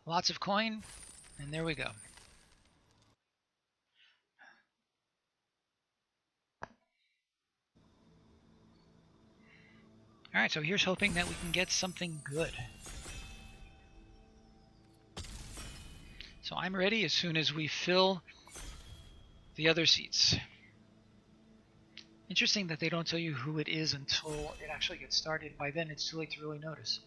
Lots of coin, and there we go. Alright, so here's hoping that we can get something good. So I'm ready as soon as we fill the other seats. Interesting that they don't tell you who it is until it actually gets started. By then it's too late to really notice.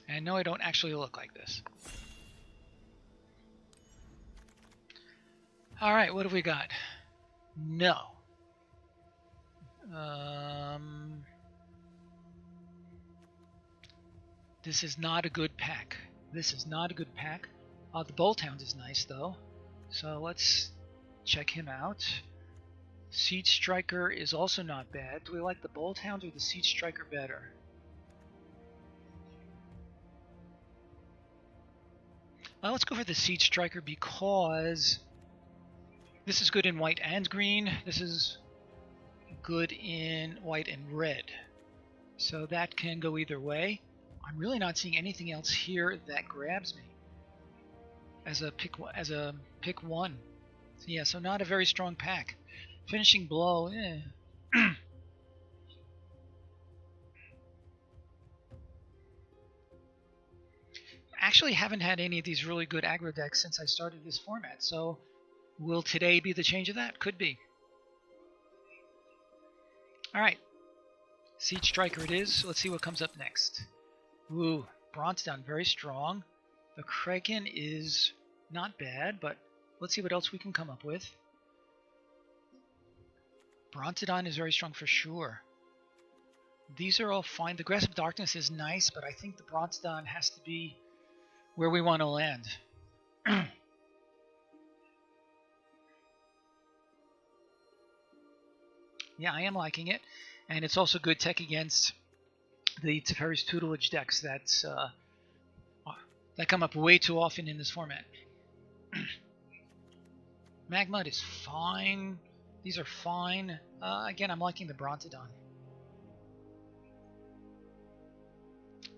And no, I don't actually look like this. Alright, what have we got? No. This is not a good pack. This is not a good pack. The Bolt Hound is nice though. So let's check him out. Siege Striker is also not bad. Do we like the Bolt Hound or the Siege Striker better? Well, let's go for the Siege Striker because this is good in white and green. This is good in white and red. So that can go either way. I'm really not seeing anything else here that grabs me as a pick one. So yeah, so not a very strong pack. Finishing blow, Actually haven't had any of these really good aggro decks since I started this format, so will today be the change of that? Could be. Alright, Siege Striker it is. Let's see what comes up next. Ooh, Bronzedon, very strong. The Kraken is not bad, but let's see what else we can come up with. Bronzedon is very strong for sure. These are all fine. The Grasp of Darkness is nice, but I think the Bronzedon has to be where we want to land. Yeah, I am liking it. And it's also good tech against the Teferi's Tutelage decks that come up way too often in this format. Magmud is fine. These are fine. Again, I'm liking the Bronzedon.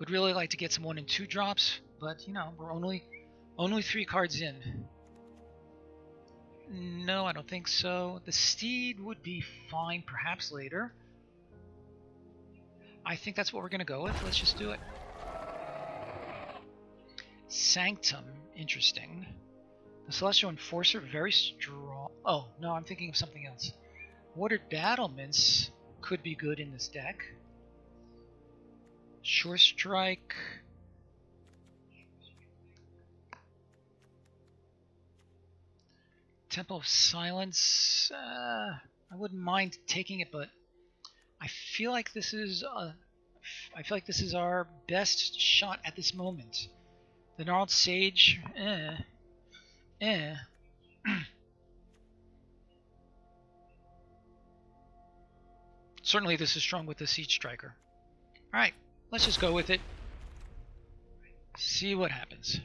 Would really like to get some 1 and 2 drops, but you know, we're only 3 cards in. No, I don't think so. The Steed would be fine, perhaps later. I think that's what we're going to go with. Let's just do it. Sanctum, interesting. The Celestial Enforcer, very strong. Oh, no, I'm thinking of something else. Watered Battlements could be good in this deck. Sure Strike. Temple of Silence. I wouldn't mind taking it, but I feel like this is our best shot at this moment. The Gnarled Sage. Certainly, this is strong with the Siege Striker. All right, let's just go with it. See what happens.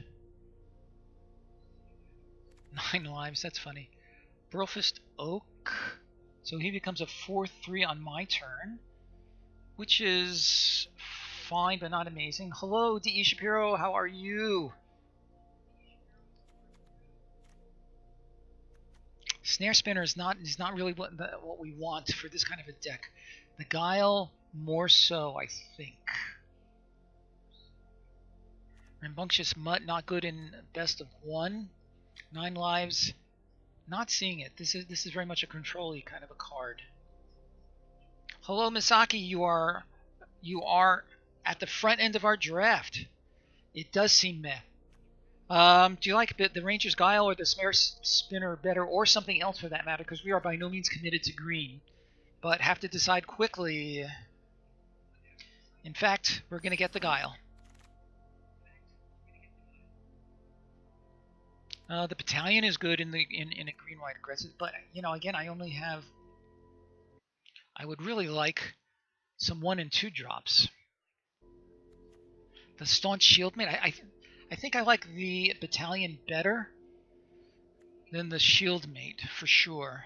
9 lives, that's funny. Burlfist Oak. So he becomes a 4/3 on my turn, which is fine but not amazing. Hello, D.E. Shapiro, how are you? Snare Spinner is not really what we want for this kind of a deck. The Guile, more so, I think. Rambunctious Mutt, not good in best of 1. 9 lives, not seeing it. This is very much a control-y kind of a card. Hello, Misaki. You are at the front end of our draft. It does seem meh. Do you like the Ranger's Guile or the Snare Spinner better, or something else for that matter? Because we are by no means committed to green, but have to decide quickly. In fact, we're going to get the Guile. The Battalion is good in a green-white aggressive, but you know, again, I would really like some 1 and 2 drops. The Staunch Shieldmate, I think I like the Battalion better than the Shieldmate for sure.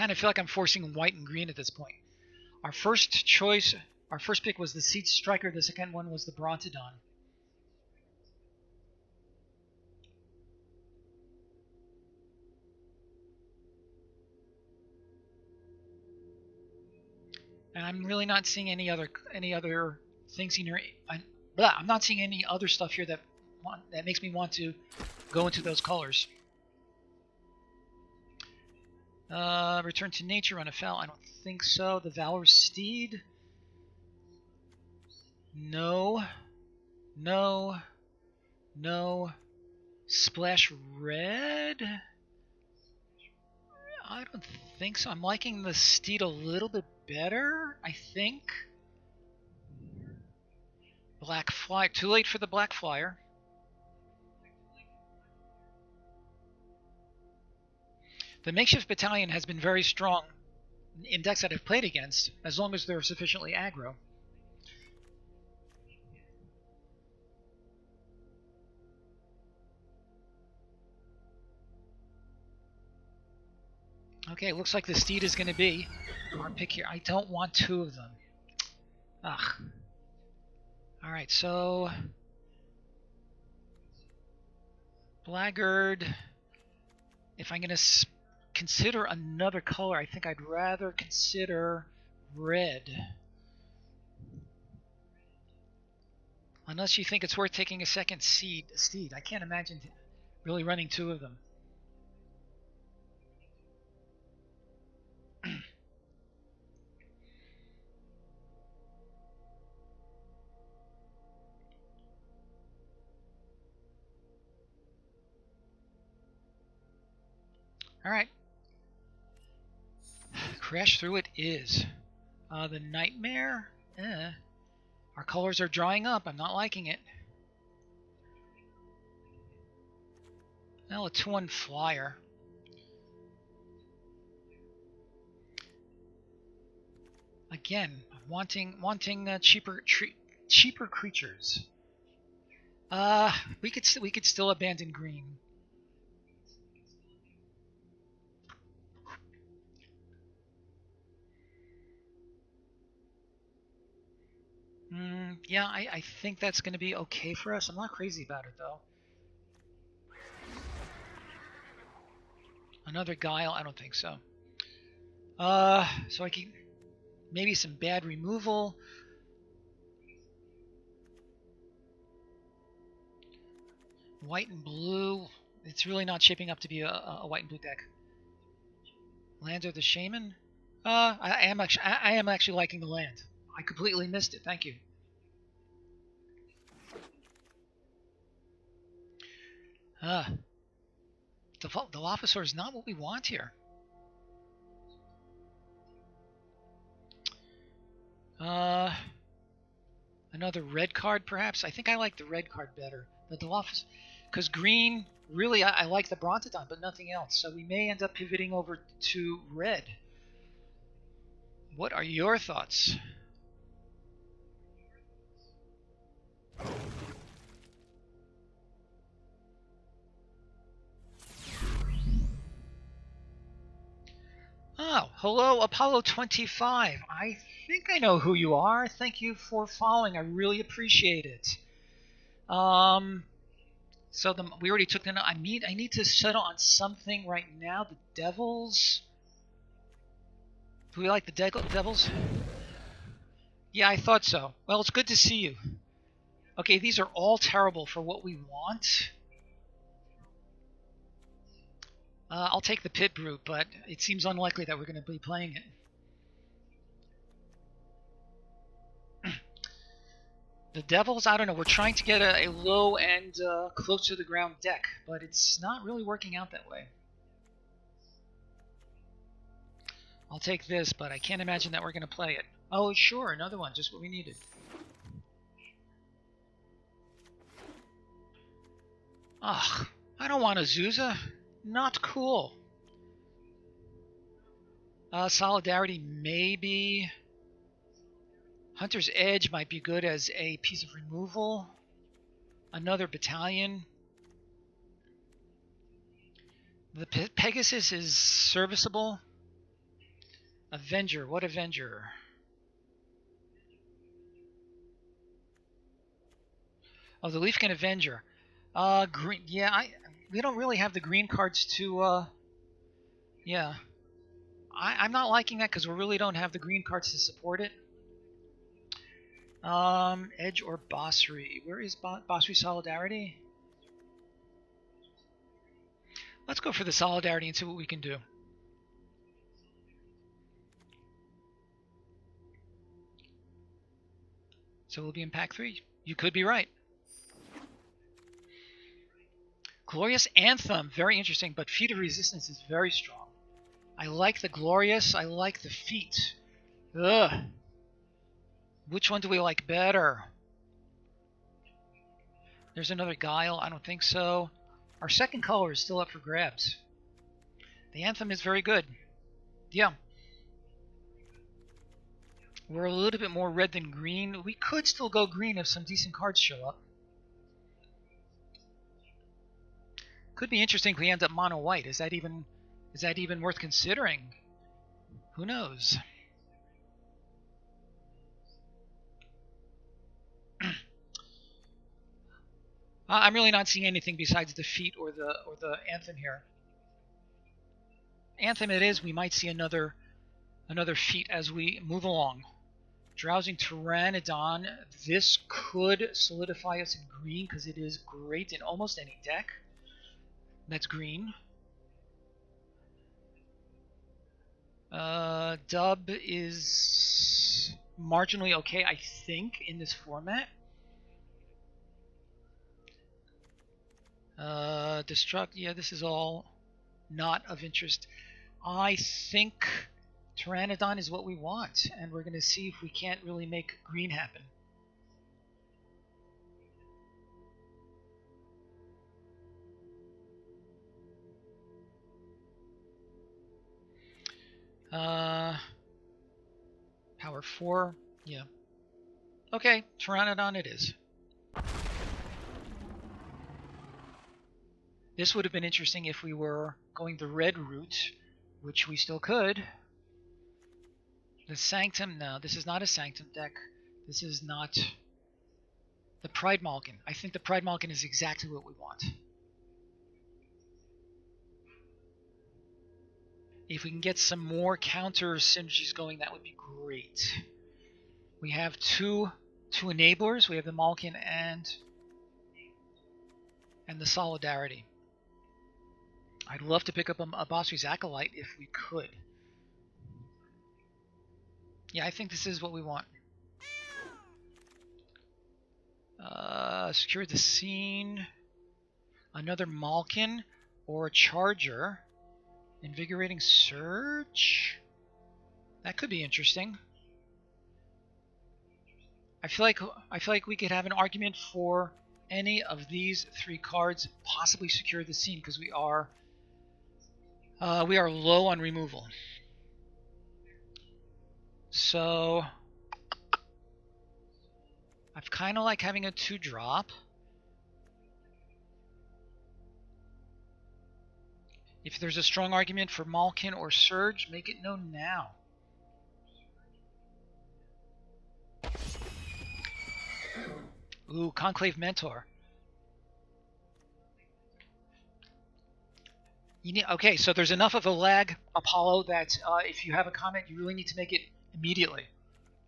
kind of feel like I'm forcing white and green at this point. Our first pick was the Seed Striker. The second one was the Brontodon. And I'm really not seeing any other things in here. I'm not seeing any other stuff here that makes me want to go into those colors. Return to nature, run afoul. I don't think so. The Valorous Steed. No. No. No. Splash Red. I don't think so. I'm liking the Steed a little bit better, I think. Black Flyer. Too late for the Black Flyer. The Makeshift Battalion has been very strong in decks that I've played against, as long as they're sufficiently aggro. Okay, looks like the Steed is going to be our pick here. I don't want two of them. Ugh. Alright, so... Blackguard. If I'm going to consider another color, I think I'd rather consider red. Unless you think it's worth taking a second Steed. I can't imagine really running two of them. Alright. Crash through it is. The Nightmare? Our colors are drying up. I'm not liking it. Well, a 2-1 flyer. Again, wanting cheaper creatures. We could still abandon green. Yeah, I think that's going to be okay for us. I'm not crazy about it, though. Another Guile? I don't think so. So I can... Maybe some bad removal. White and blue. It's really not shaping up to be a white and blue deck. Lander the Shaman? I am actually liking the land. I completely missed it. Thank you. The Dilophosaur is not what we want here. Another red card, perhaps? I think I like the red card better. The Dilophosaur, because green, really, I like the Brontodon, but nothing else. So we may end up pivoting over to red. What are your thoughts? Oh, hello, Apollo 25. I think I know who you are. Thank you for following. I really appreciate it. So we already took the. I need to settle on something right now. The Devils. Do we like the Devils? Yeah, I thought so. Well, it's good to see you. Okay, these are all terrible for what we want. I'll take the Pit Brute, but it seems unlikely that we're going to be playing it. The Devils, I don't know. We're trying to get a low and close to the ground deck, but it's not really working out that way. I'll take this, but I can't imagine that we're going to play it. Oh, sure, another one, just what we needed. Ugh, I don't want Azusa. Not cool. Solidarity, maybe. Hunter's Edge might be good as a piece of removal. Another battalion. The Pegasus is serviceable. Avenger. What Avenger? Oh, the Leafkin Avenger. Green. Yeah, we don't really have the green cards to. Yeah, I'm not liking that because we really don't have the green cards to support it. Edge or Basri? Where is Basri Solidarity? Let's go for the Solidarity and see what we can do. So we'll be in pack 3. You could be right. Glorious Anthem, very interesting, but Feat of Resistance is very strong. I like the Glorious, I like the Feat. Ugh. Which one do we like better? There's another Guile, I don't think so. Our second color is still up for grabs. The Anthem is very good. Yeah. We're a little bit more red than green. We could still go green if some decent cards show up. Could be interesting if we end up mono white. Is that even worth considering? Who knows? I'm really not seeing anything besides the Feat or the Anthem here. Anthem it is. We might see another Feat as we move along. Drowsing Pteranodon. This could solidify us in green because it is great in almost any deck. That's green. Dub is marginally okay, I think, in this format. Destruct, yeah, this is all not of interest. I think Pteranodon is what we want, and we're going to see if we can't really make green happen. Power 4, yeah. Okay, Pteranodon it is. This would have been interesting if we were going the red route, which we still could. The Sanctum, no, this is not a Sanctum deck. This is not the Pride Malkin. I think the Pride Malkin is exactly what we want. If we can get some more counter synergies going, that would be great. We have two enablers. We have the Malkin and the Solidarity. I'd love to pick up a Basri's Acolyte if we could. Yeah, I think this is what we want. Secure the scene. Another Malkin or a Charger. Invigorating Surge. That could be interesting. I feel like we could have an argument for any of these 3 cards possibly secure the scene because we are low on removal. So I kind of like having a 2-drop. If there's a strong argument for Malkin or Surge, make it known now. Ooh, Conclave Mentor. Okay, so there's enough of a lag, Apollo, that if you have a comment, you really need to make it immediately.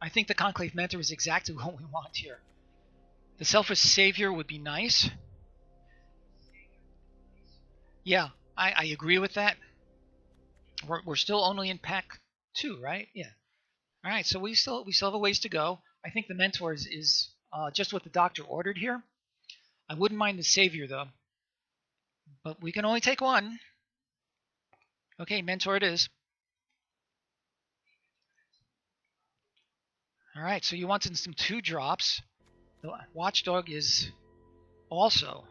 I think the Conclave Mentor is exactly what we want here. The Selfish Savior would be nice. Yeah, I agree with that. We're still only in pack 2, right? Yeah. All right, so we still have a ways to go. I think the Mentor is just what the doctor ordered here. I wouldn't mind the Savior, though. But we can only take one. Okay, Mentor it is. All right, so you wanted some 2-drops. The Watchdog is also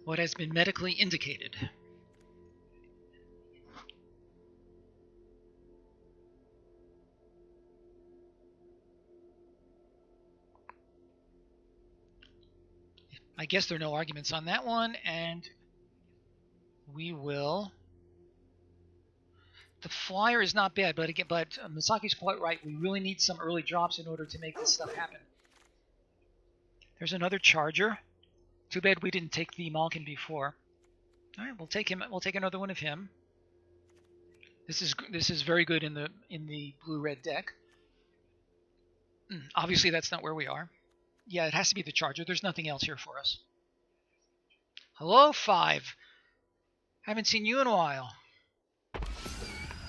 what has been medically indicated. I guess there are no arguments on that one, and we will The flyer is not bad, but again, Masaki's quite right. We really need some early drops in order to make this stuff happen. There's another charger. Too bad we didn't take the Malkin before. All right, we'll take him. We'll take another one of him. This is very good in the blue-red deck. Obviously, that's not where we are. Yeah, it has to be the charger. There's nothing else here for us. Hello, 5. Haven't seen you in a while.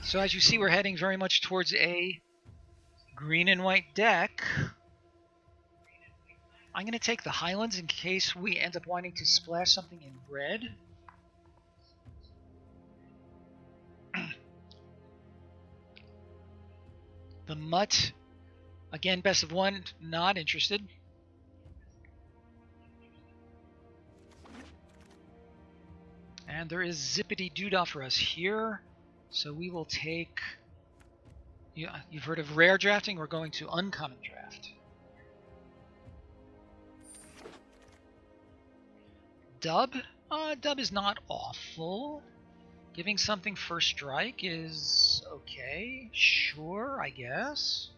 So as you see, we're heading very much towards a green and white deck. I'm going to take the Highlands in case we end up wanting to splash something in red. The Mutt, again, best of 1, not interested. And there is Zippity Doodah for us here. So we will take... Yeah, you've heard of rare drafting? We're going to uncommon draft. Dub? Dub is not awful. Giving something first strike is okay. Sure, I guess.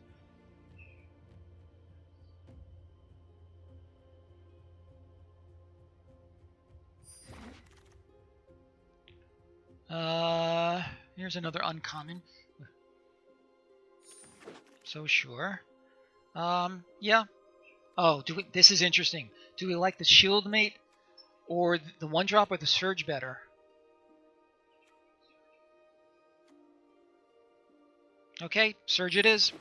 Here's another uncommon. So sure. Yeah. Oh, this is interesting. Do we like the Shield Mate or the 1-drop or the Surge better? Okay, Surge it is.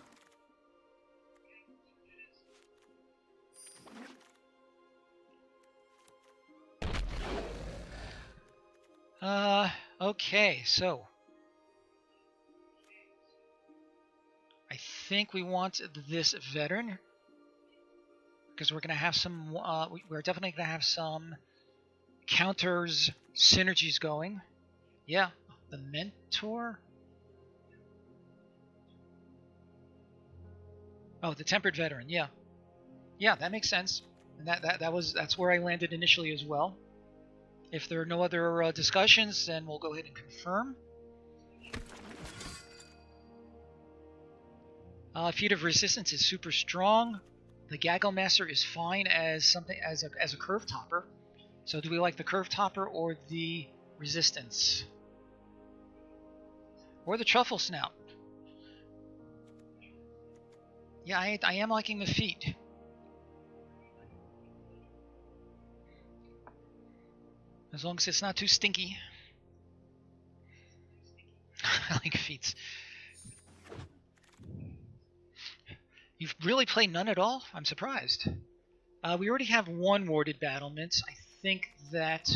Okay, so I think we want this Veteran because we're gonna have some. We're definitely gonna have some counters, synergies going. Yeah, the Mentor. Oh, the Tempered Veteran. Yeah, yeah, that makes sense. And that's where I landed initially as well. If there are no other discussions, then we'll go ahead and confirm. Feat of Resistance is super strong. The Gaggle Master is fine as something as a curve topper. So do we like the curve topper or the resistance? Or the Truffle Snout? Yeah, I am liking the feet. As long as it's not too stinky. I like feats. You've really played none at all? I'm surprised. We already have 1 warded battlement. I think that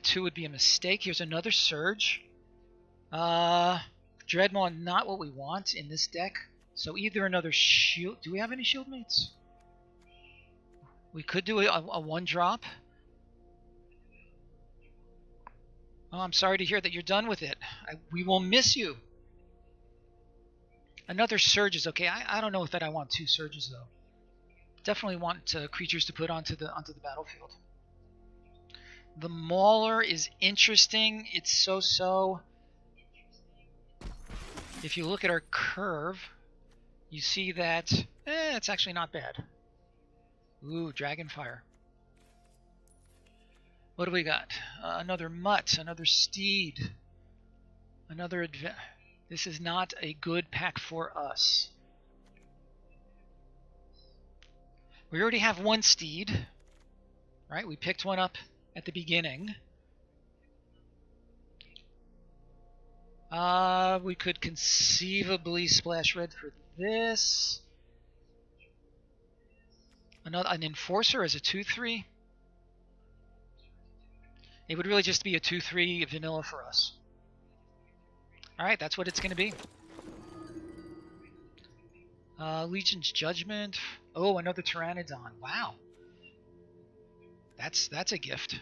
2 would be a mistake. Here's another Surge. Dreadmaw, not what we want in this deck. So either another shield. Do we have any shield mates? We could do a 1-drop. Oh, I'm sorry to hear that you're done with it. We will miss you. Another Surge is okay. I don't know if I want 2 Surges though. Definitely want creatures to put onto the battlefield. The Mauler is interesting. It's so-so. If you look at our curve, you see that it's actually not bad. Ooh, Dragonfire. What do we got? Another Mutt, another Steed, another This is not a good pack for us. We already have 1 Steed, right? We picked one up at the beginning. We could conceivably splash red for this. An Enforcer as a 2/3. It would really just be a 2/3 vanilla for us. Alright, that's what it's going to be. Legion's Judgment. Oh, another Pteranodon. Wow. That's a gift.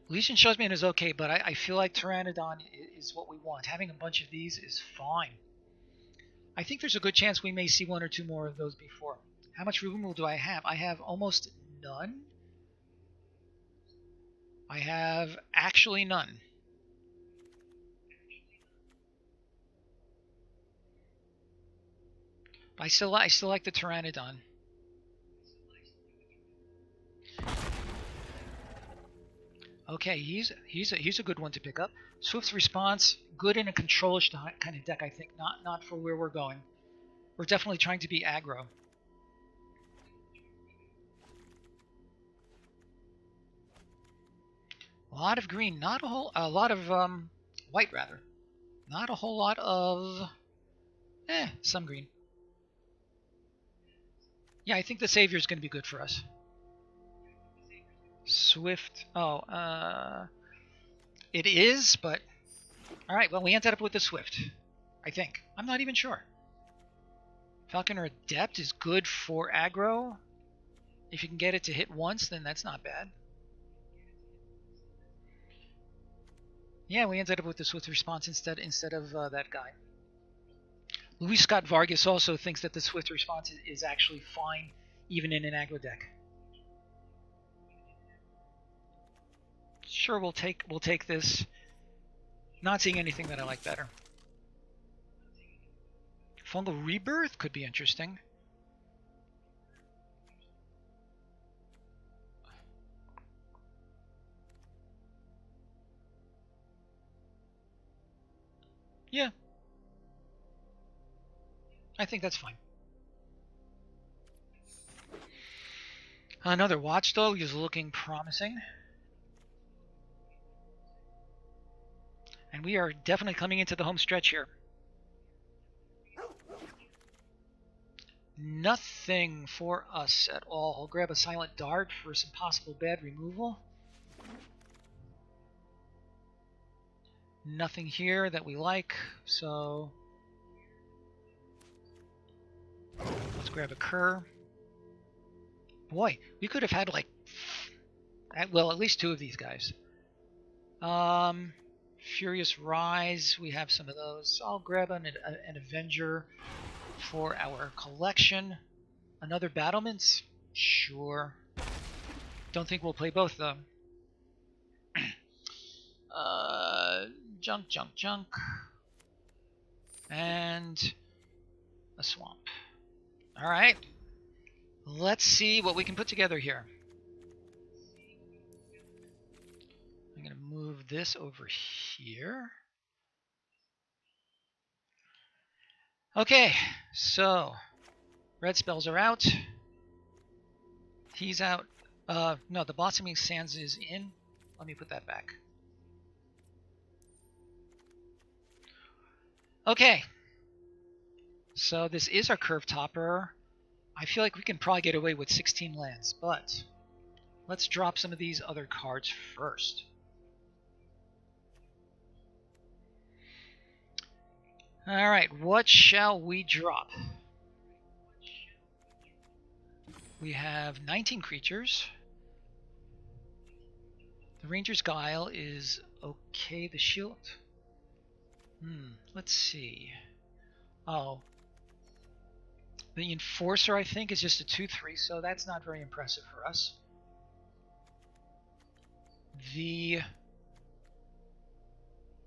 Legion's Judgment is okay, but I feel like Pteranodon is what we want. Having a bunch of these is fine. I think there's a good chance we may see 1 or 2 more of those before. How much removal do I have? I have almost none. I have actually none. But I still like the Pteranodon. Okay, he's a good one to pick up. Swift's response, good in a controlish kind of deck, I think. Not for where we're going. We're definitely trying to be aggro. A lot of green, not a lot of white rather. Not a whole lot of some green. Yeah, I think the Savior is going to be good for us. Swift. Oh, it is, but all right. Well, we ended up with the Swift. I think. I'm not even sure. Falconer Adept is good for aggro. If you can get it to hit once, then that's not bad. Yeah, we ended up with the Swift response instead of that guy. Luis Scott Vargas also thinks that the Swift response is actually fine, even in an aggro deck. Sure, we'll take this. Not seeing anything that I like better. Fungal Rebirth could be interesting. Yeah, I think that's fine. Another Watchdog is looking promising. And we are definitely coming into the home stretch here. Nothing for us at all. I'll grab a Silent Dart for some possible bad removal. Nothing here that we like, so let's grab a Cur. Boy, we could have had like, well, at least two of these guys. Furious Rise, we have some of those. I'll grab an Avenger for our collection. Another Battlements? Sure. Don't think we'll play both though. Junk. And a Swamp. Alright. Let's see what we can put together here. I'm going to move this over here. Okay, so red spells are out. He's out. No, the Blossoming Sands is in. Let me put that back. Okay. So this is our Curve Topper. I feel like we can probably get away with 16 lands, but let's drop some of these other cards first. Alright, what shall we drop? We have 19 creatures. The Ranger's Guile is okay. The Shield... let's see. Oh. The Enforcer, I think, is just a 2/3, so that's not very impressive for us. The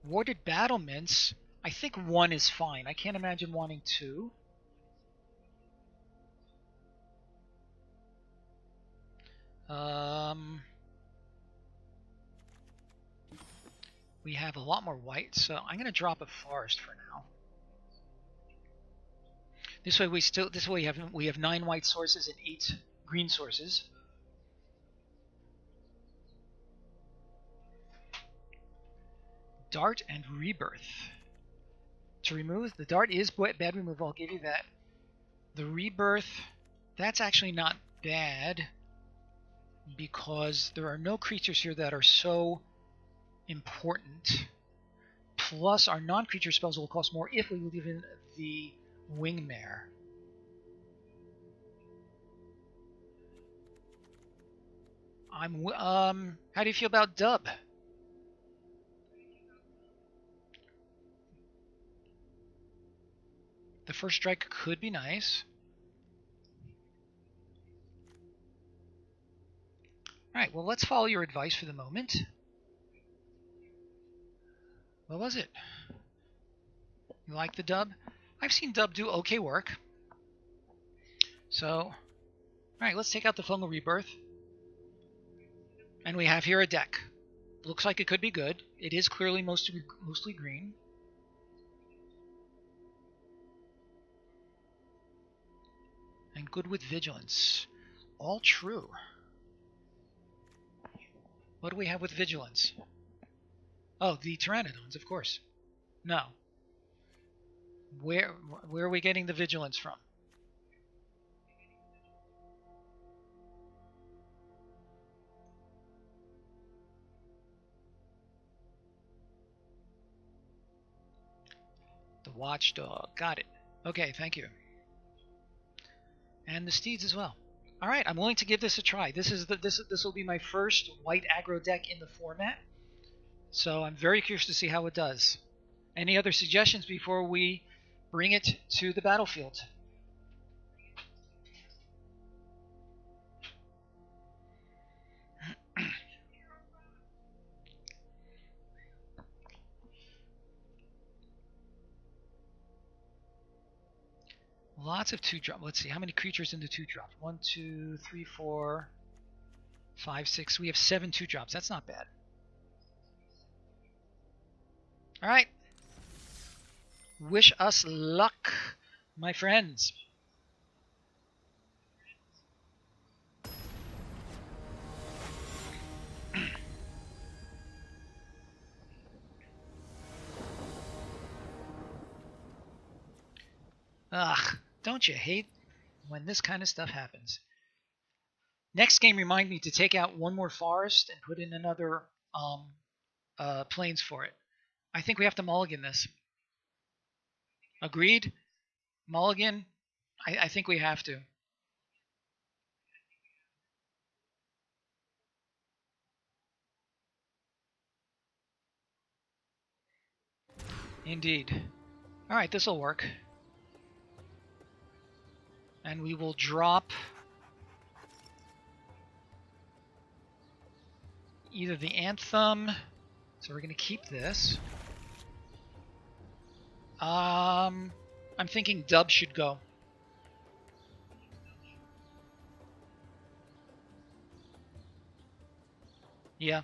Warded Battlements, I think 1 is fine. I can't imagine wanting 2. We have a lot more white, so I'm going to drop a Forest for now. This way we have 9 white sources and 8 green sources. Dart and Rebirth. To remove, the Dart is bad removal, I'll give you that. The Rebirth, that's actually not bad because there are no creatures here that are so important. Plus, our non-creature spells will cost more if we leave in the Wingmare. How do you feel about Dub? The first strike could be nice. Alright, well, let's follow your advice for the moment. What was it? You like the dub? I've seen dub do okay work. So, alright, let's take out the Fungal Rebirth. And we have here a deck. Looks like it could be good. It is clearly mostly green. And good with Vigilance. All true. What do we have with Vigilance? Oh, the Pteranodons, of course. No. Where are we getting the Vigilance from? The Watchdog. Got it. Okay, thank you. And the Steeds as well. All right, I'm willing to give this a try. This will be my first white aggro deck in the format, so I'm very curious to see how it does. Any other suggestions before we bring it to the battlefield? Lots of 2-drop. Let's see, how many creatures in the 2-drop? 1, 2, 3, 4, 5, 6. We have 7 2-drops. That's not bad. All right. Wish us luck, my friends. Ugh, don't you hate when this kind of stuff happens? Next game, remind me to take out one more forest and put in another plains for it. I think we have to mulligan this. Agreed? Mulligan? I think we have to. Indeed. Alright, this will work. And we will drop either the Anthem, so we're going to keep this. I'm thinking Dub should go. Yeah.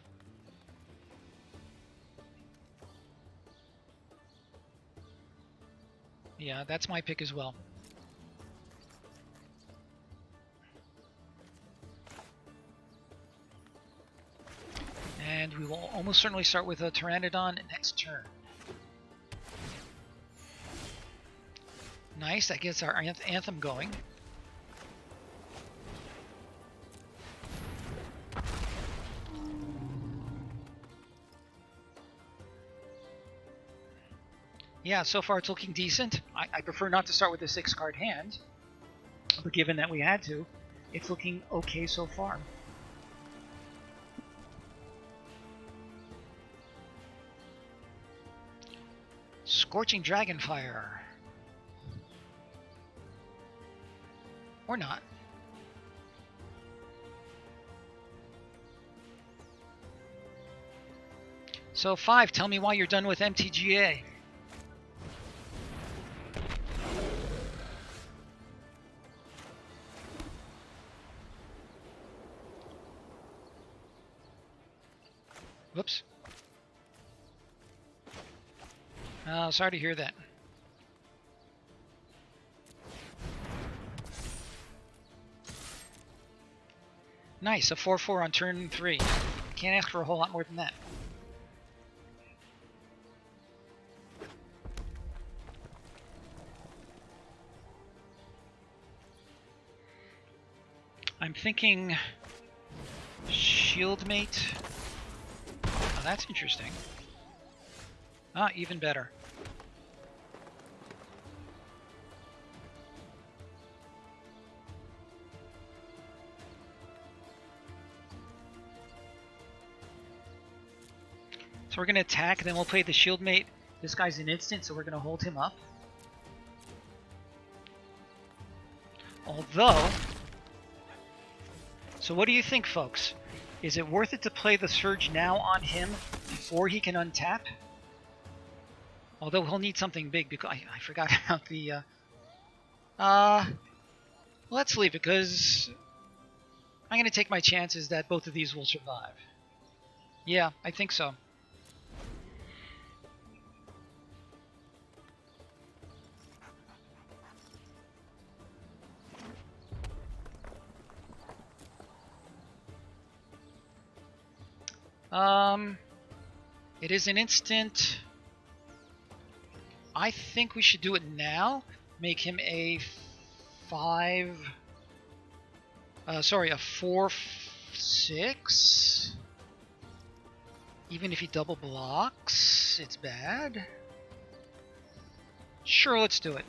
Yeah, that's my pick as well. And we will almost certainly start with a Pteranodon next turn. Nice, that gets our Anthem going. Yeah, so far it's looking decent. I prefer not to start with a 6-card hand, but given that we had to, it's looking okay so far. Scorching Dragonfire. Or not. So 5, tell me why you're done with MTGA. Whoops. Oh, sorry to hear that. Nice, a 4/4 on turn 3. Can't ask for a whole lot more than that. I'm thinking Shieldmate. Oh, that's interesting. Ah, even better. So we're going to attack, then we'll play the Shieldmate. This guy's an instant, so we're going to hold him up. Although... So what do you think, folks? Is it worth it to play the Surge now on him before he can untap? Although he'll need something big because I forgot about the... let's leave it because I'm going to take my chances that both of these will survive. Yeah, I think so. It is an instant. I think we should do it now. Make him a 4-6. Even if he double blocks, it's bad. Sure, let's do it.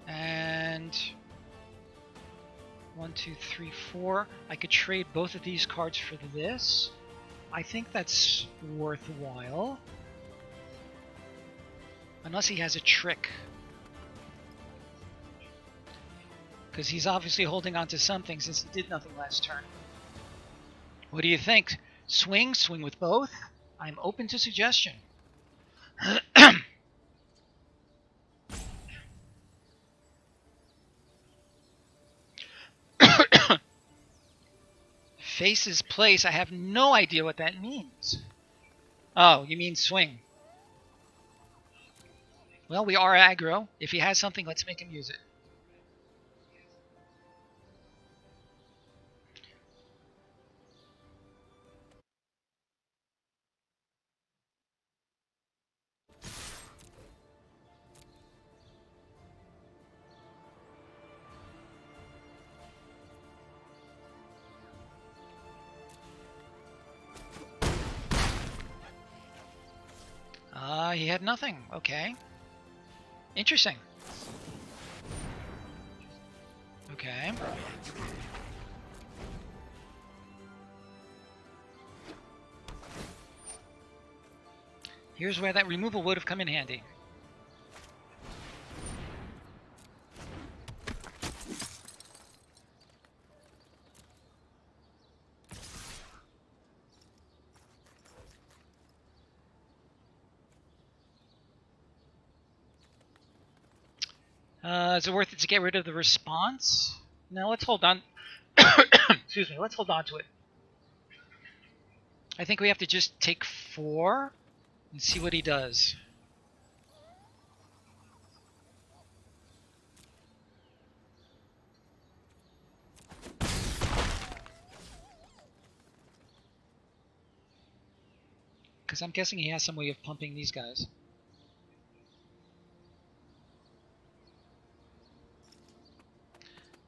And 1, 2, 3, 4. I could trade both of these cards for this. I think that's worthwhile. Unless he has a trick. Because he's obviously holding on to something since he did nothing last turn. What do you think? Swing with both? I'm open to suggestion. Faces place. I have no idea what that means. Oh, you mean swing. Well, we are aggro. If he has something, let's make him use it. He had nothing. Okay. Interesting. Okay. Here's where that removal would have come in handy. Is it worth it to get rid of the response? No, let's hold on. Excuse me, let's hold on to it. I think we have to just take 4 and see what he does. Because I'm guessing he has some way of pumping these guys.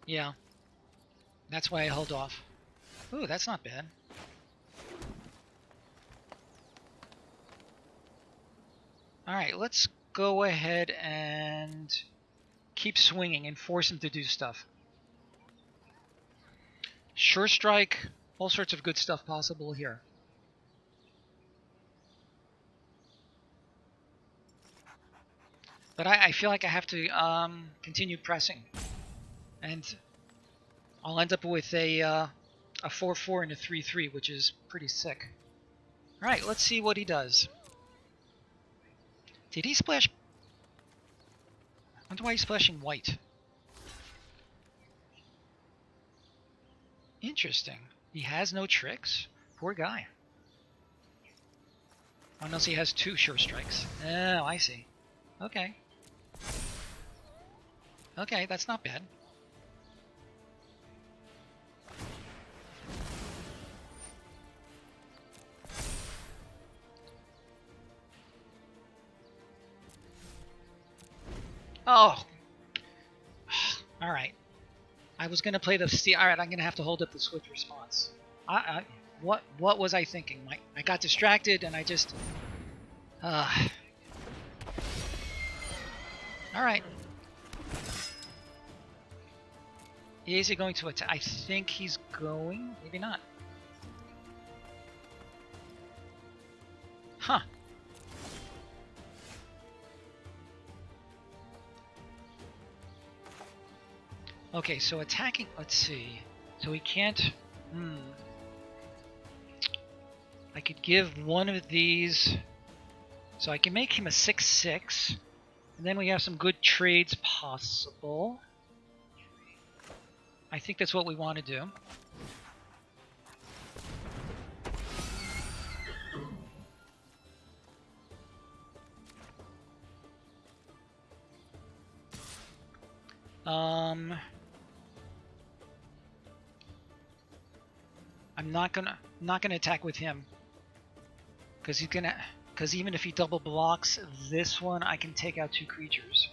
Yeah. That's why I held off. Ooh, that's not bad. Alright, let's go ahead and keep swinging and force him to do stuff. Sure strike, all sorts of good stuff possible here. But I feel like I have to continue pressing. And I'll end up with a 4-4 and a 3-3, which is pretty sick. Alright, let's see what he does. Did he splash? I wonder why he's splashing white. Interesting. He has no tricks? Poor guy. Unless he has 2 sure strikes. Oh, I see. Okay. Okay, that's not bad. Oh. Alright. I was going to play the steel. Alright, I'm going to have to hold up the switch response. What was I thinking? I got distracted and I just... Alright. Is he going to attack? I think he's going. Maybe not. Huh. Okay, so attacking, let's see. So he can't, I could give one of these, so I can make him a 6/6, and then we have some good trades possible. I think that's what we want to do. I'm not gonna attack with him because even if he double blocks this one, I can take out 2 creatures.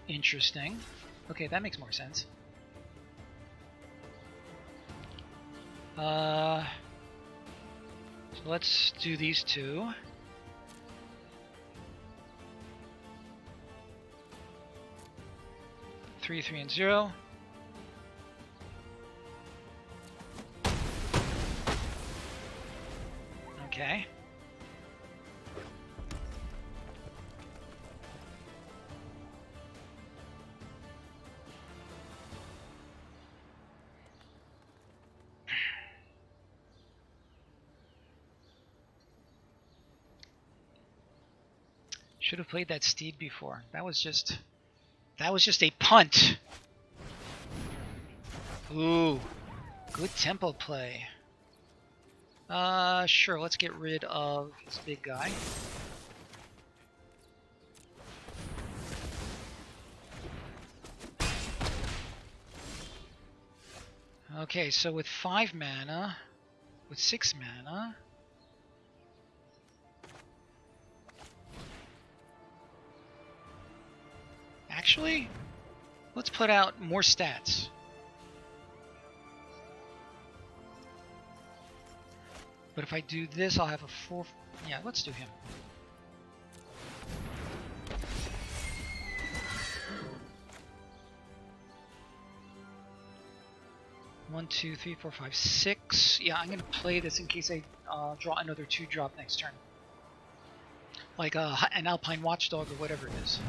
Interesting. Okay, that makes more sense. So let's do these 2. Three, 3, and 0. Okay. Should have played that steed before. That was just a punt. Ooh, good tempo play. Sure, let's get rid of this big guy. Okay, so with 5 mana, with 6 mana, actually, let's put out more stats. But if I do this, I'll have a 4. Yeah, let's do him. One, 2, 3, 4, 5, 6. Yeah, I'm gonna play this in case I draw another 2-drop next turn, like an Alpine Watchdog or whatever it is.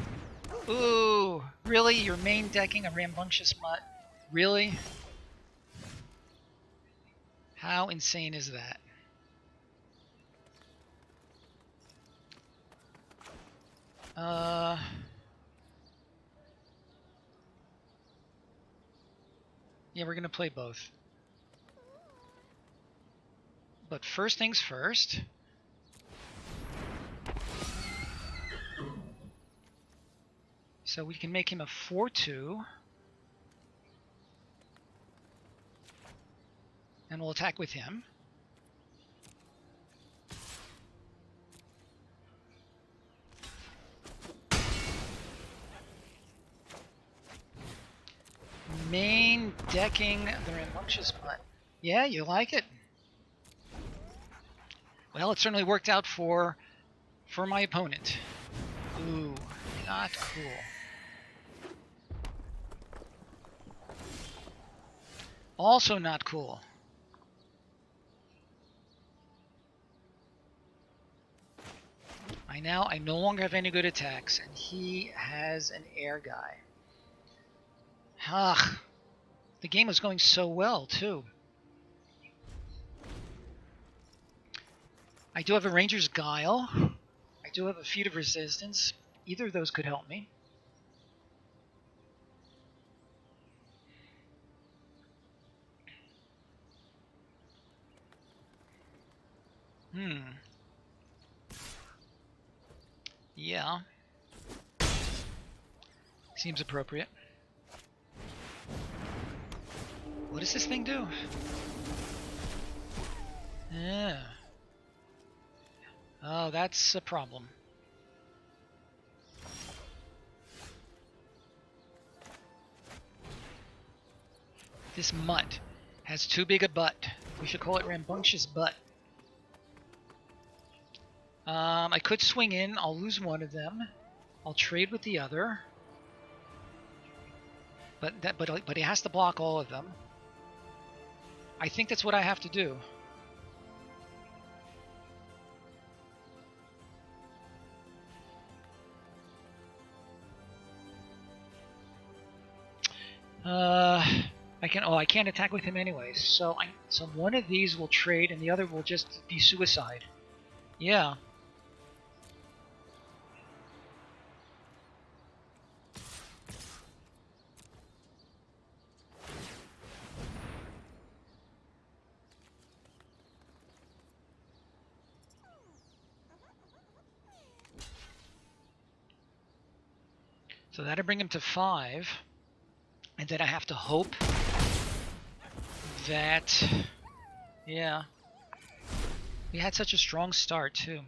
Ooh, really? You're main decking a Rambunctious Mutt? Really? How insane is that? Yeah, we're gonna play both. But first things first. So we can make him a 4/2. And we'll attack with him. Main decking the Rambunctious Mutt. Yeah, you like it? Well, it certainly worked out for my opponent. Ooh, not cool. Also not cool. I no longer have any good attacks, and he has an air guy. Ugh. The game was going so well, too. I do have a Ranger's Guile. I do have a Feat of Resistance. Either of those could help me. Yeah. Seems appropriate. What does this thing do? Yeah. Oh, that's a problem. This mutt has too big a butt. We should call it Rambunctious Butt. I could swing in. I'll lose one of them. I'll trade with the other. But he has to block all of them. I think that's what I have to do. I can't attack with him anyways. So one of these will trade and the other will just be suicide. Yeah. So that'll bring him to 5. And then I have to hope that, yeah, we had such a strong start too.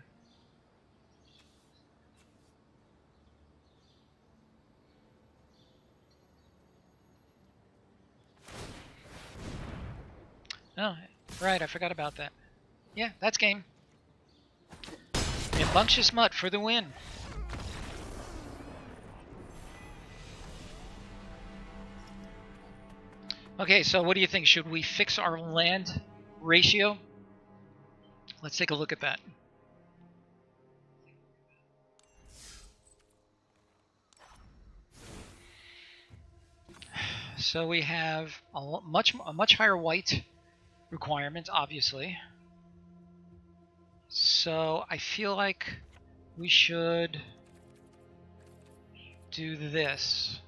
Oh, right, I forgot about that. Yeah, that's game. Rambunctious Mutt for the win. Okay, so what do you think? Should we fix our land ratio? Let's take a look at that. So we have a much higher white requirement, obviously. So I feel like we should do this.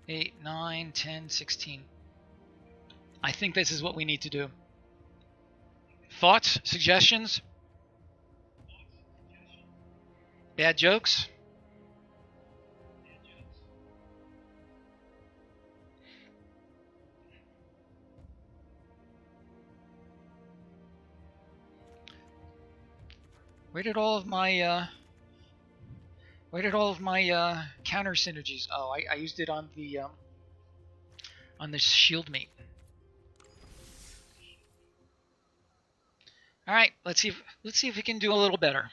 Eight, 9, 10, 16. I think this is what we need to do. Thoughts? Suggestions? Bad jokes? Where did all of my counter synergies? Oh, I used it on the shield mate. All right, let's see if we can do a little better.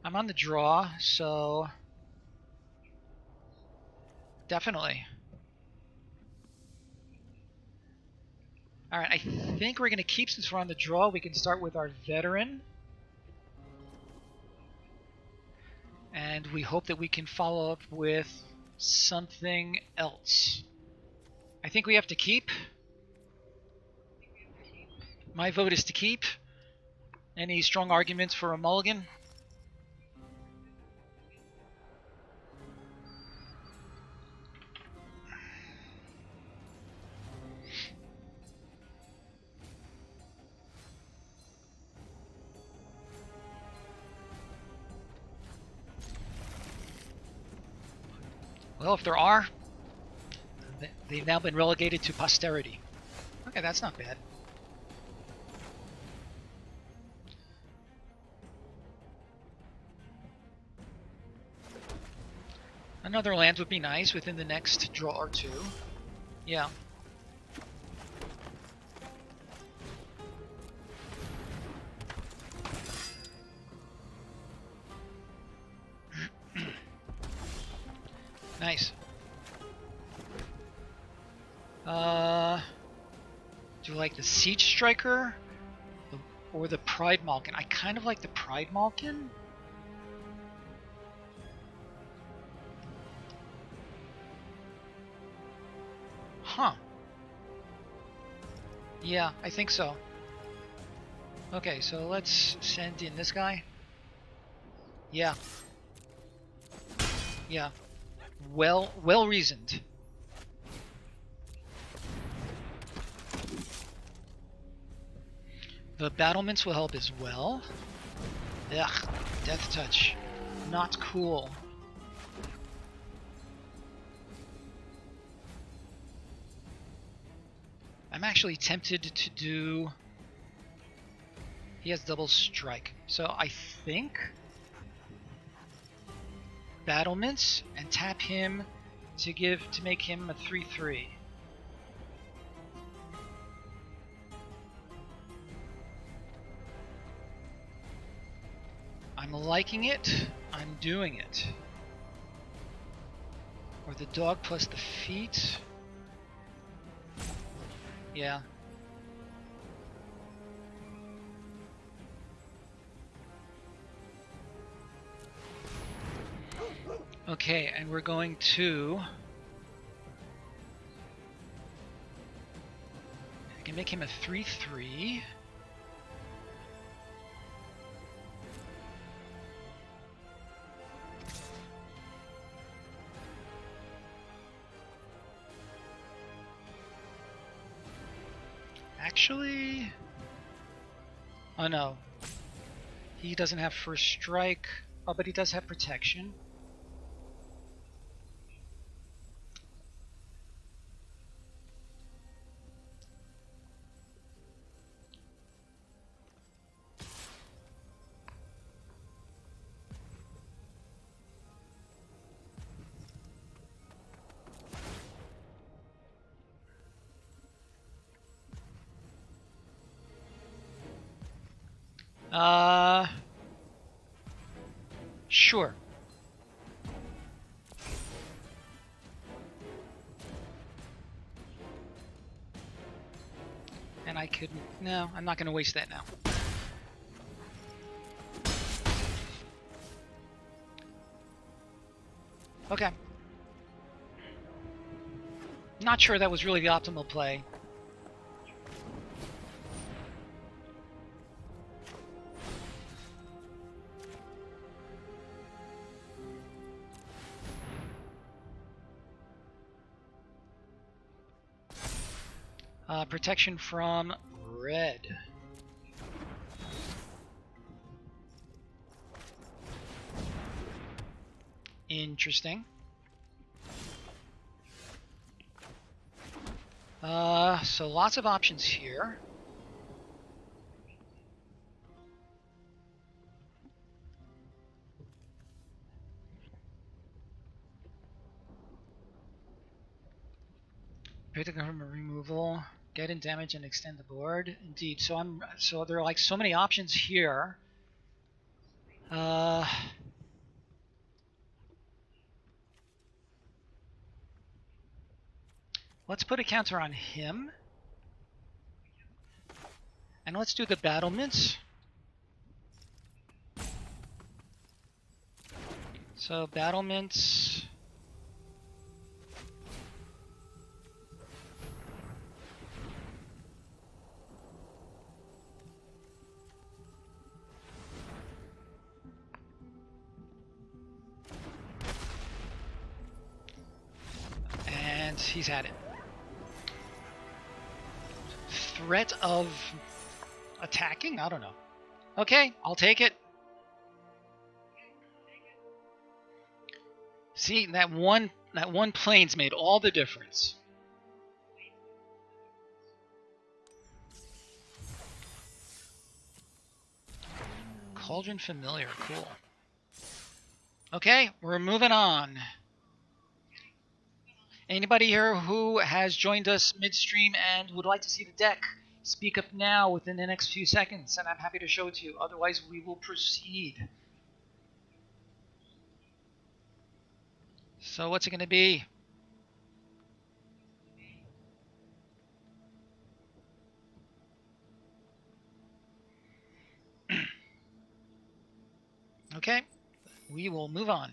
I'm on the draw, so definitely. All right, I think we're going to keep, since we're on the draw, we can start with our veteran. And we hope that we can follow up with something else. I think we have to keep. My vote is to keep. Any strong arguments for a mulligan? Well, if there are, they've now been relegated to posterity. Okay, that's not bad. Another land would be nice within the next draw or two. Yeah. Nice. Do you like the Siege Striker or the Pride Malkin? I kind of like the Pride Malkin. Huh. Yeah, I think so. Okay, so let's send in this guy. Yeah. Yeah. Well reasoned. The battlements will help as well. Ugh, Death Touch. Not cool. I'm actually tempted to do... He has double strike. So I think battlements and tap him to make him a 3/3. I'm liking it. I'm doing it. Or the dog plus the feet. Yeah. Okay, and we're going to... I can make him a 3/3. Actually... Oh no. He doesn't have first strike. Oh, but he does have protection. Sure. And I could... No, I'm not going to waste that now. Okay. Not sure that was really the optimal play. Protection from red. Interesting. So lots of options here. Pick the government removal, get in damage and extend the board. Indeed. So there are like so many options here. Let's put a counter on him. And let's do the battlements. So battlements. And he's had it. Threat of attacking? I don't know. Okay, I'll take it. See, that one plane's made all the difference. Cauldron Familiar, cool. Okay, we're moving on. Anybody here who has joined us midstream and would like to see the deck, speak up now within the next few seconds, and I'm happy to show it to you. Otherwise, we will proceed. So what's it going to be? Okay, we will move on.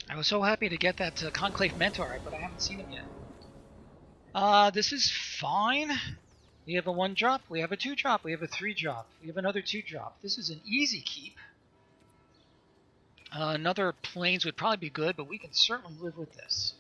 I was so happy to get that Conclave Mentor, but I haven't seen him yet. This is fine. We have a 1-drop, we have a 2-drop, we have a 3-drop, we have another 2-drop. This is an easy keep. Another planes would probably be good, but we can certainly live with this.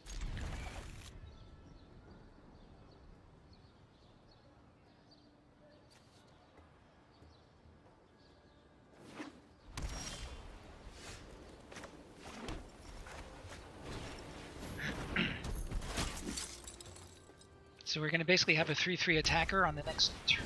So we're going to basically have a 3-3 attacker on the next turn.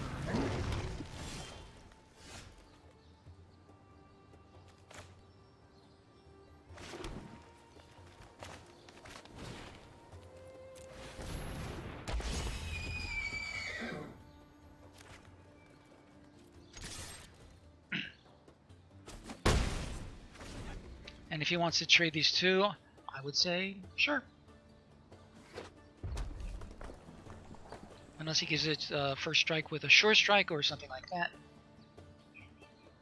And if he wants to trade these two, I would say sure. Unless he gives it first strike with a sure strike or something like that.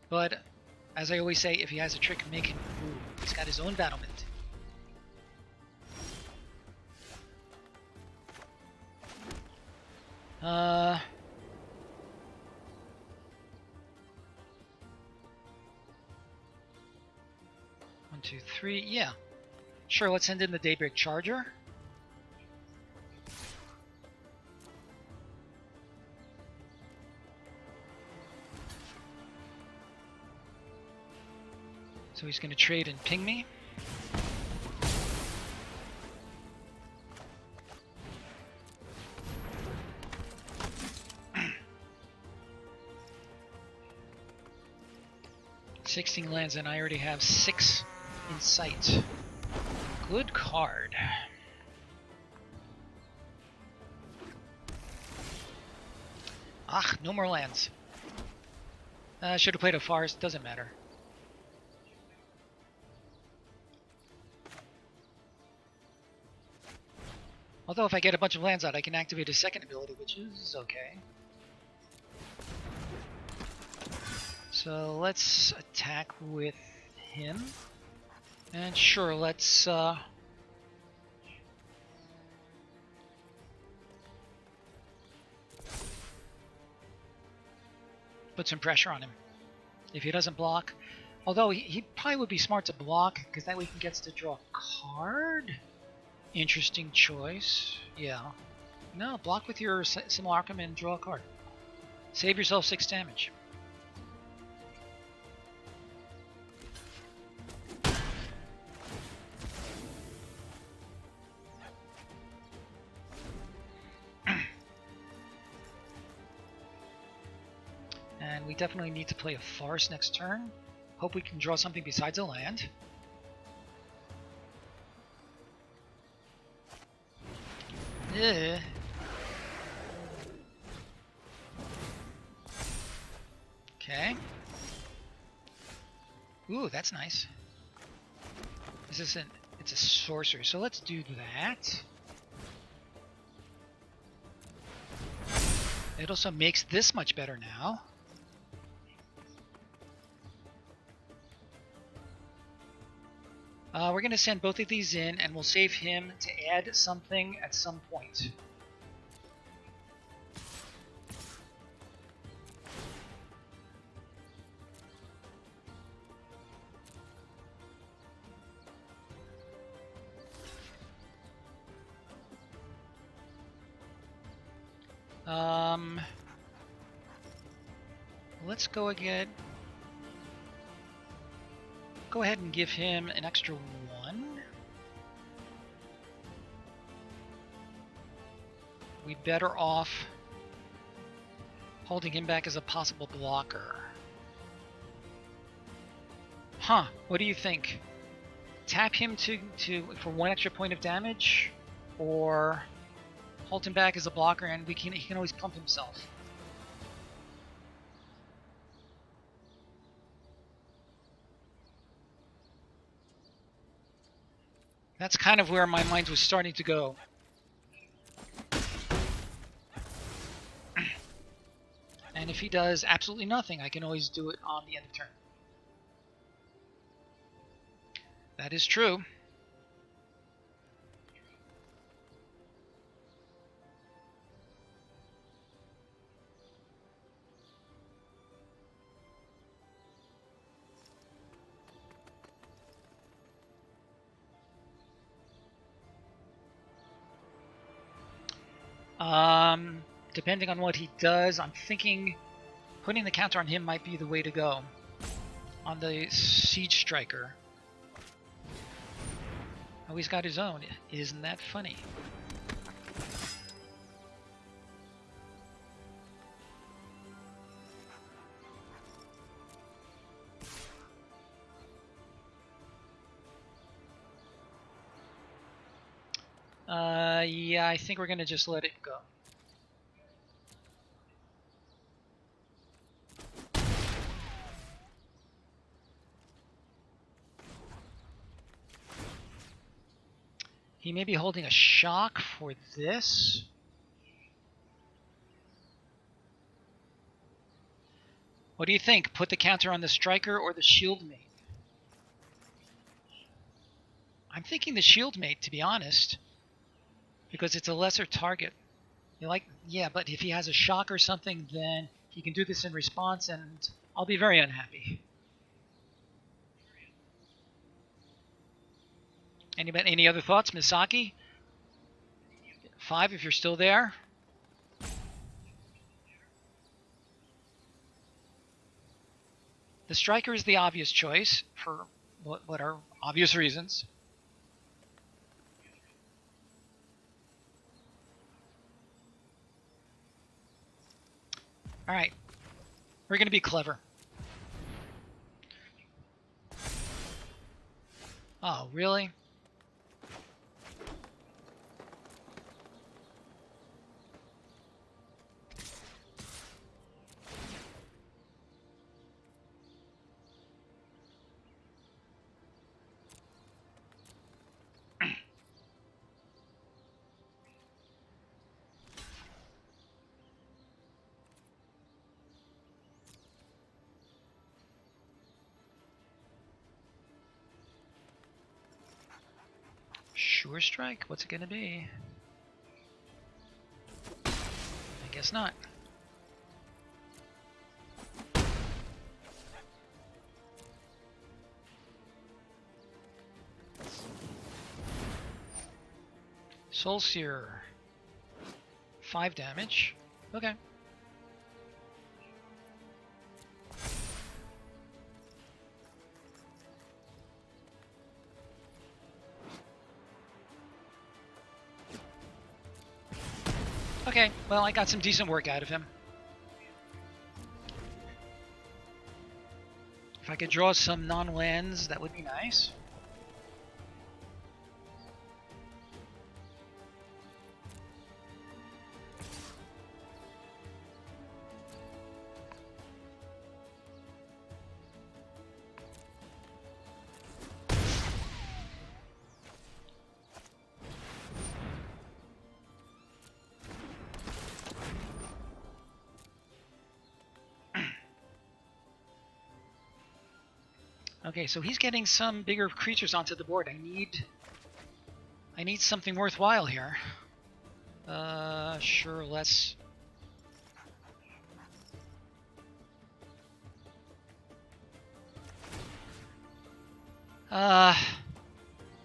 But as I always say, if he has a trick, make him. Ooh, he's got his own battlement. One, two, three. Yeah. Sure, let's send in the Daybreak Charger. So he's going to trade and ping me. "16 lands, and I already have 6 in sight." Good card. Ah, no more lands. Should have played a forest, doesn't matter. Although if I get a bunch of lands out, I can activate a second ability, which is okay. So let's attack with him. And sure, let's put some pressure on him. If he doesn't block, although he probably would be smart to block, because that way he gets to draw a card. Interesting choice. Yeah. No, block with your Simulacrum and draw a card. Save yourself 6 damage. And we definitely need to play a forest next turn. Hope we can draw something besides a land. Yeah. Okay. Ooh, that's nice. This isn't. It's a sorcery, so let's do that. It also makes this much better now. We're going to send both of these in, and we'll save him to add something at some point. Let's go again. Go ahead and give him an extra 1. We better off holding him back as a possible blocker. Huh, what do you think? Tap him for 1 extra point of damage, or hold him back as a blocker and he can always pump himself. That's kind of where my mind was starting to go. And if he does absolutely nothing, I can always do it on the end of turn. That is true. Depending on what he does, I'm thinking putting the counter on him might be the way to go. On the Siege Striker. Oh, he's got his own. Isn't that funny? Yeah, I think we're going to just let it go. He may be holding a shock for this. What do you think? Put the counter on the striker or the shield mate? I'm thinking the shield mate, to be honest, because it's a lesser target. Yeah, but if he has a shock or something, then he can do this in response, and I'll be very unhappy. Any other thoughts, Misaki? 5, if you're still there. The striker is the obvious choice for what are obvious reasons. All right, we're going to be clever. Oh, really? Sure strike? What's it going to be? I guess not. Soul Seer. 5 damage. Okay. Okay, well, I got some decent work out of him. If I could draw some non-lands, that would be nice. Okay, so he's getting some bigger creatures onto the board. I need something worthwhile here. Sure, let's...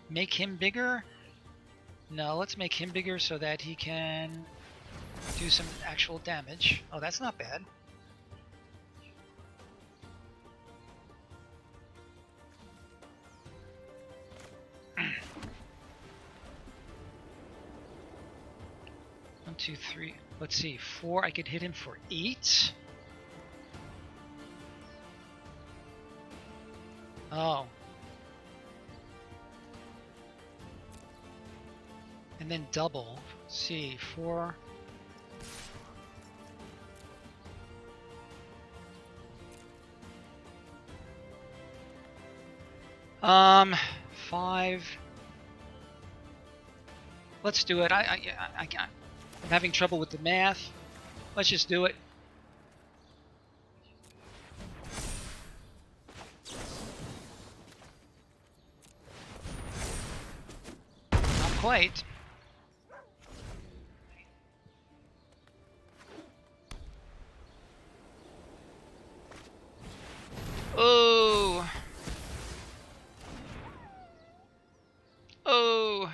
Make him bigger? No, let's make him bigger so that he can do some actual damage. Oh, that's not bad. One, two, three. Let's see. 4. I could hit him for 8. Oh. And then double. Let's see. 4. Um, 5. Let's do it. I'm having trouble with the math. Let's just do it. Not quite. Oh. Oh.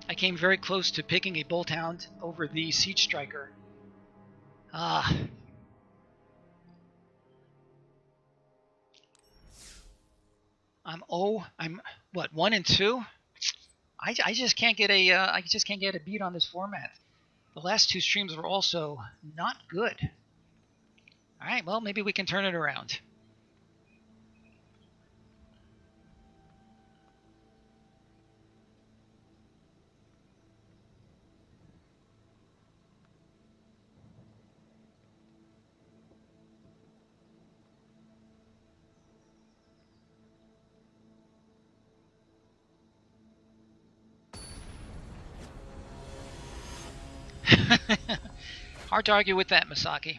I came very close to picking a Bolt Hound over the Siege Striker. I'm what, 1 and 2? I just can't get a beat on this format. The last two streams were also not good. All right, well, maybe we can turn it around. Hard to argue with that, Misaki.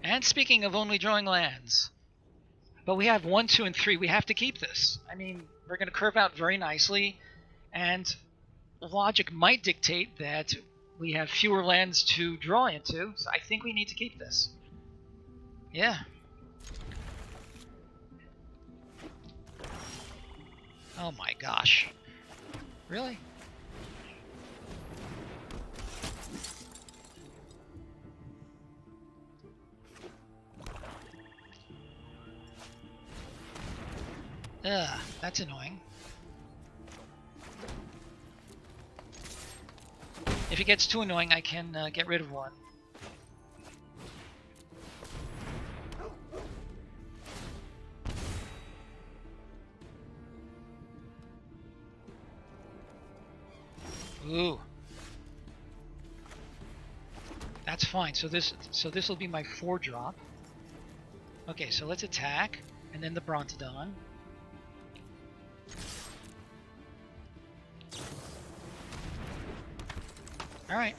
And speaking of only drawing lands, but we have 1, 2, and 3. We have to keep this. I mean, we're going to curve out very nicely, and logic might dictate that we have fewer lands to draw into, so I think we need to keep this. Yeah. Oh my gosh. Really? Ugh, that's annoying. If it gets too annoying, I can get rid of one. Ooh. That's fine. So this will be my 4-drop. Okay, so let's attack, and then the Brontodon. All right.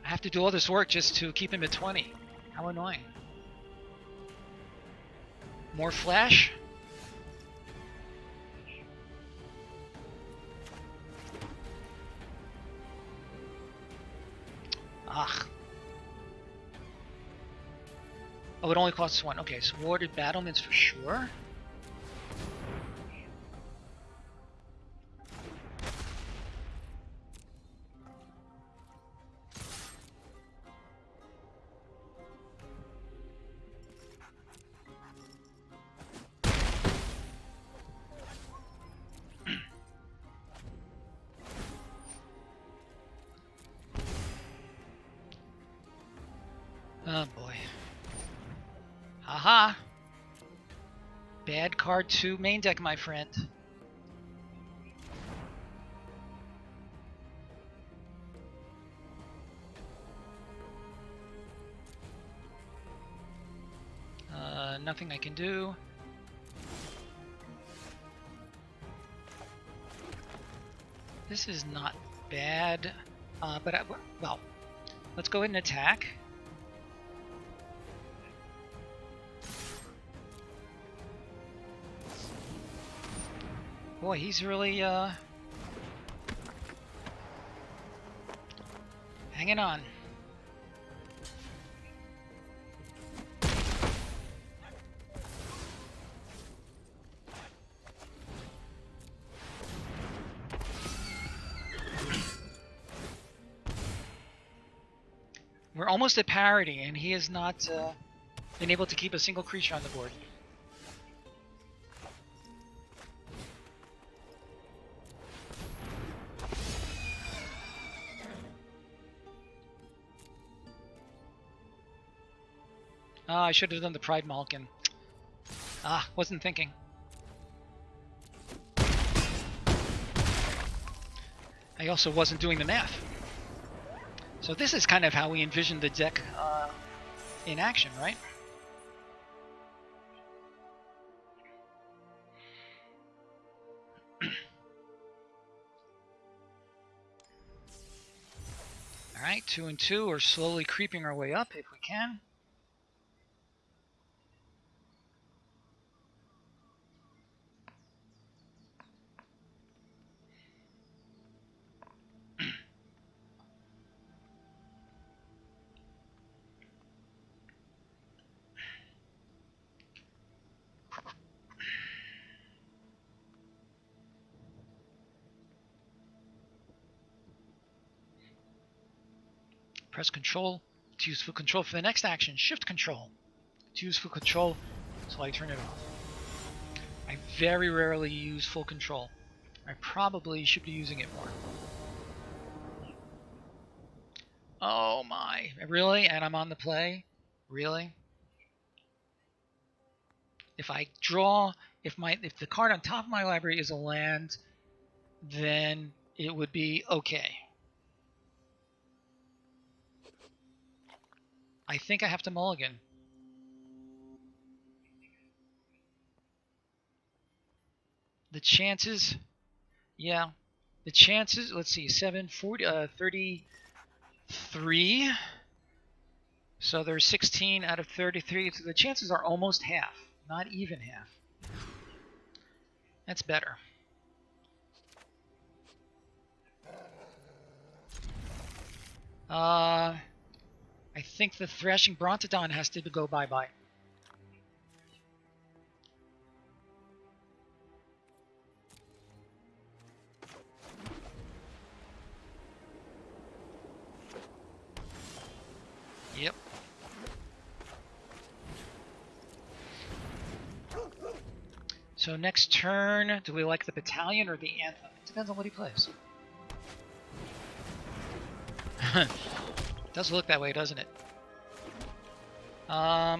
I have to do all this work just to keep him at 20. How annoying. More flash? Ugh. Oh, it only costs 1. Okay, so warded battlements for sure. Oh boy. Haha. Bad card to main deck, my friend. Nothing I can do. This is not bad, well, let's go ahead and attack. Boy, he's really hanging on. We're almost at parity, and he has not been able to keep a single creature on the board. I should have done the Pride Malkin. Wasn't thinking. I also wasn't doing the math. So this is kind of how we envisioned the deck in action, right? Alright, 2 and 2. We're slowly creeping our way up if we can. Press Control to use full control for the next action. Shift Control to use full control until I turn it off. I very rarely use full control. I probably should be using it more. Oh my, really? And I'm on the play? Really? If I draw, if the card on top of my library is a land, then it would be okay. I think I have to mulligan. The chances, yeah, the chances, let's see, 33. So there's 16 out of 33. So the chances are almost half, not even half. That's better. I think the Thrashing Brontodon has to go bye-bye. Yep. So next turn, do we like the Battalion or the Anthem? It depends on what he plays. Does look that way, doesn't it? I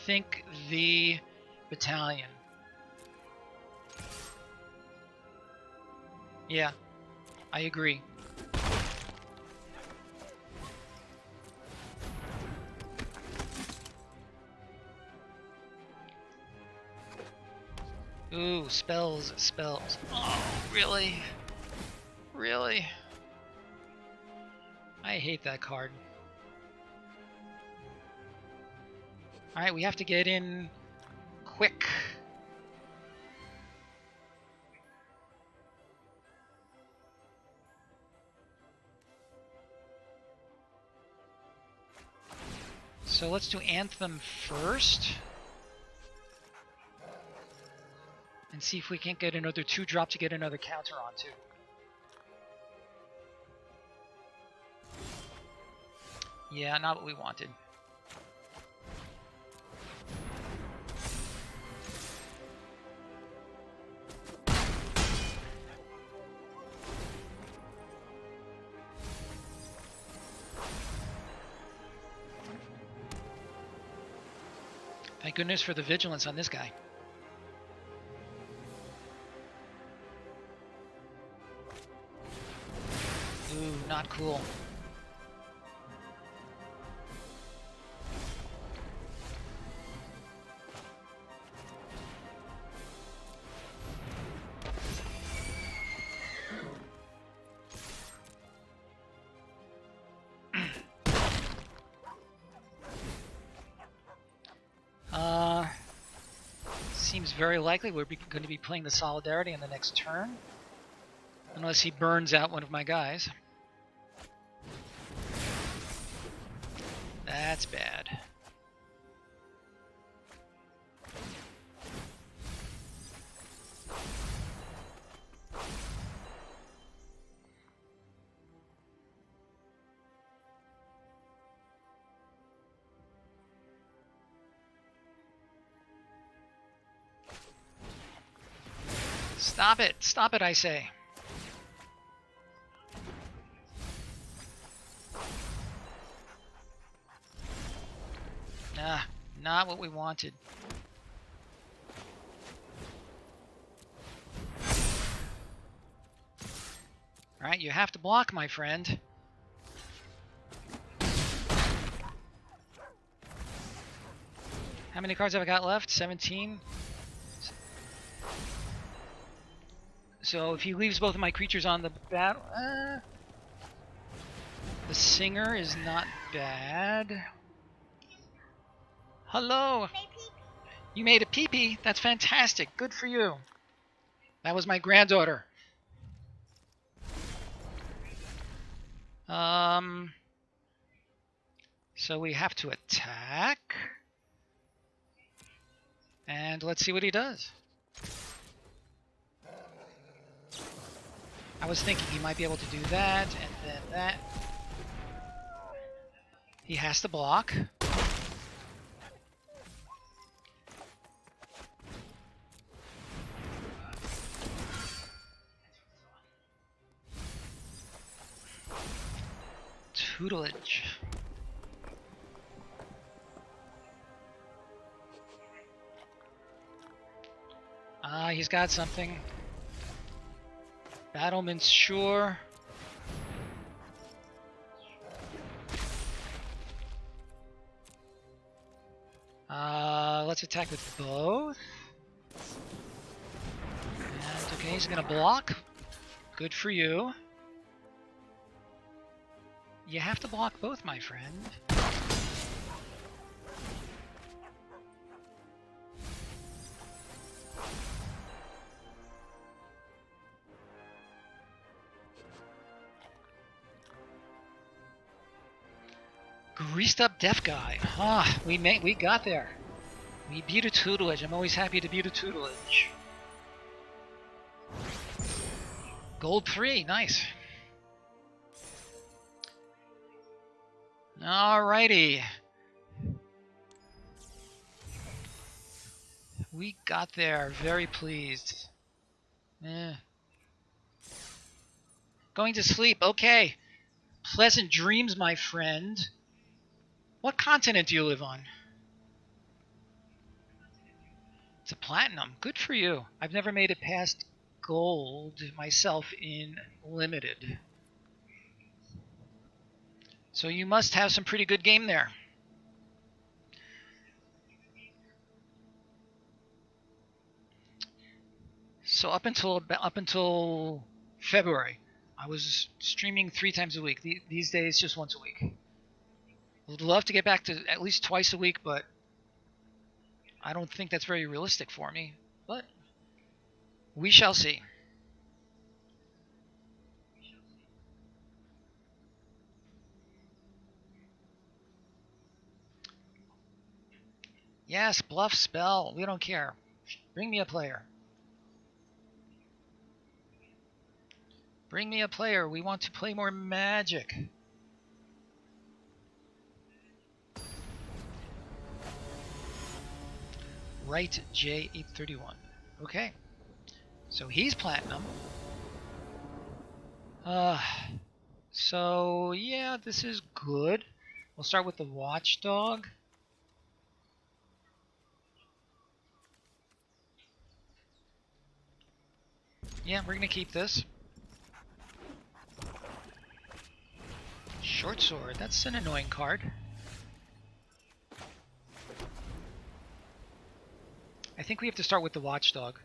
think the Battalion. Yeah, I agree. Ooh, spells. Oh, really? Really? I hate that card. Alright, we have to get in quick. So let's do Anthem first. And see if we can't get another 2-drop to get another counter onto. Yeah, not what we wanted. Thank goodness for the vigilance on this guy. Ooh, not cool. Seems very likely we're going to be playing the Solidarity in the next turn. Unless he burns out one of my guys. That's bad. Stop it! Stop it, I say. Nah, not what we wanted. Alright, you have to block, my friend. How many cards have I got left? 17? So if he leaves both of my creatures on the battle... the Singer is not bad. Hello! You made a pee-pee? That's fantastic. Good for you. That was my granddaughter. So we have to attack. And let's see what he does. I was thinking he might be able to do that, and then that. He has to block. Tutelage. He's got something. Battlements, sure. Let's attack with both. And okay, he's gonna block. Good for you. You have to block both, my friend. Greased up deaf guy. Ah, we got there. We beat a tutelage. I'm always happy to beat a tutelage. Gold 3, nice. Alrighty. We got there. Very pleased. Going to sleep. Okay. Pleasant dreams, my friend. What continent do you live on? It's a platinum. Good for you. I've never made it past gold myself in limited. So you must have some pretty good game there. So up until February, I was streaming 3 times a week. These days, just once a week. Would love to get back to at least twice a week, but I don't think that's very realistic for me. But we shall see. Yes, bluff spell. We don't care. Bring me a player. Bring me a player. We want to play more Magic. Right, J831. Okay. So he's platinum. So yeah, this is good. We'll start with the Watchdog. Yeah, we're gonna keep this. Short Sword, that's an annoying card. I think we have to start with the Watchdog,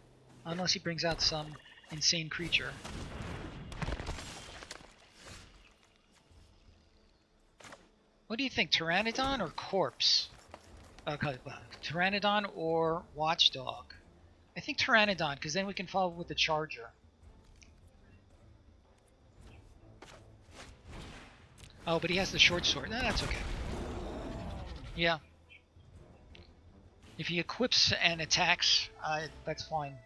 unless he brings out some insane creature. What do you think, Pteranodon or Corpse? Pteranodon or Watchdog? I think Pteranodon, because then we can follow with the Charger. Oh, but he has the Short Sword. No, that's okay. Yeah. If he equips and attacks, that's fine.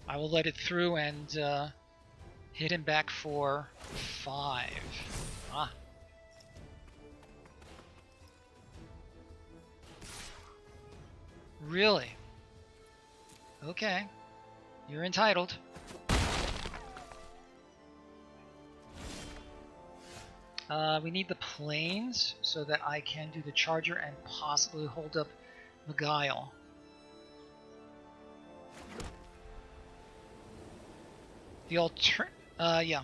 I will let it through and hit him back for 5. Ah. Really? Okay. You're entitled. We need the planes so that I can do the Charger and possibly hold up Beguile. The yeah.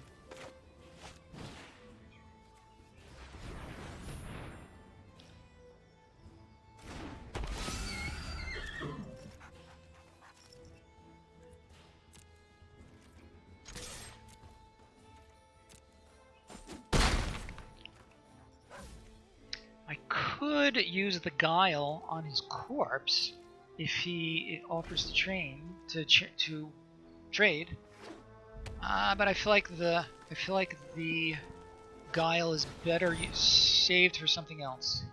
I could use the Guile on his corpse if he offers to to trade. But I feel like the Guile is better saved for something else.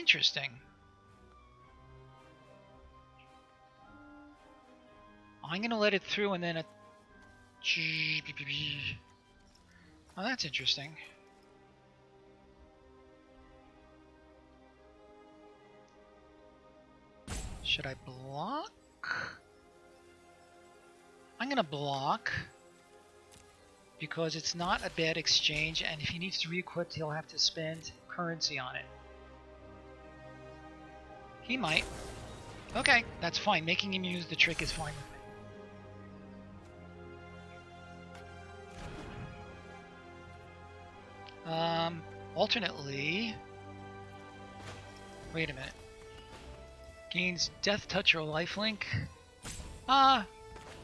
Interesting. I'm gonna let it through and then a... Oh, that's interesting. Should I block? I'm gonna block because it's not a bad exchange, and if he needs to re-equip, he'll have to spend currency on it. He might. Okay, that's fine. Making him use the trick is fine with me. Alternately... Wait a minute. Gains Death Touch or Lifelink.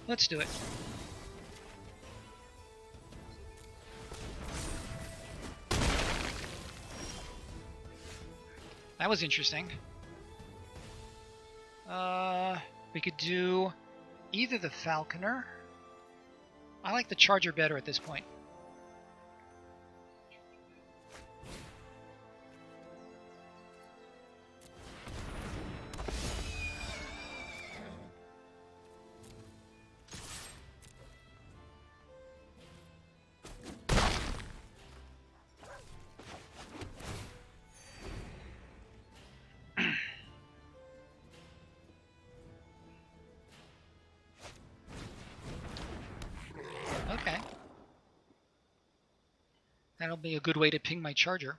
Let's do it. That was interesting. We could do either the Falconer. I like the Charger better at this point. Okay. That'll be a good way to ping my Charger.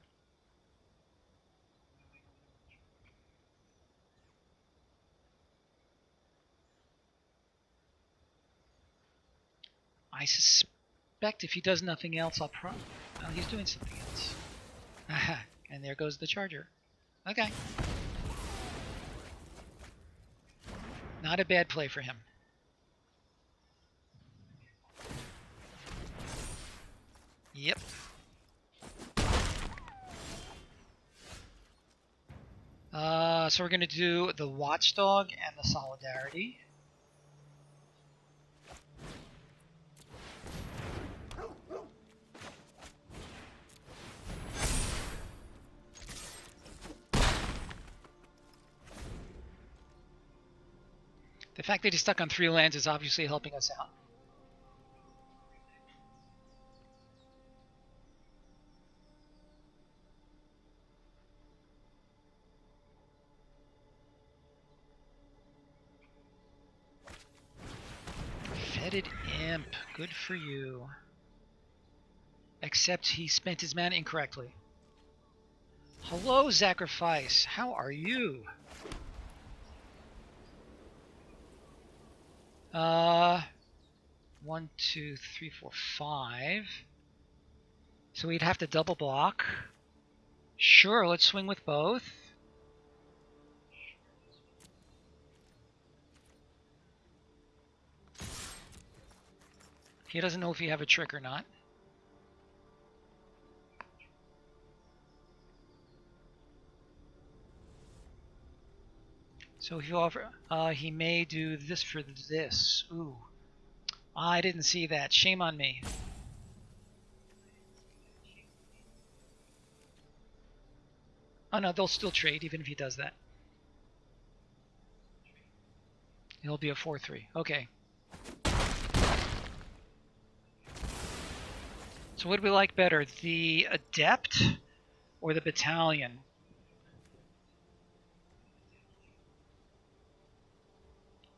I suspect if he does nothing else, I'll oh, he's doing something else. Aha, and there goes the Charger. Okay. Not a bad play for him. Yep. So we're going to do the Watchdog and the Solidarity. The fact that he's stuck on 3 lands is obviously helping us out. Fetid Imp, good for you. Except he spent his mana incorrectly. Hello, Sacrifice. How are you? 1, 2, 3, 4, 5. So we'd have to double block. Sure, let's swing with both. He doesn't know if you have a trick or not. So if you offer, he may do this for this. Ooh, I didn't see that. Shame on me. Oh no, they'll still trade even if he does that. It'll be a 4-3. Okay. So what do we like better, the Adept or the Battalion?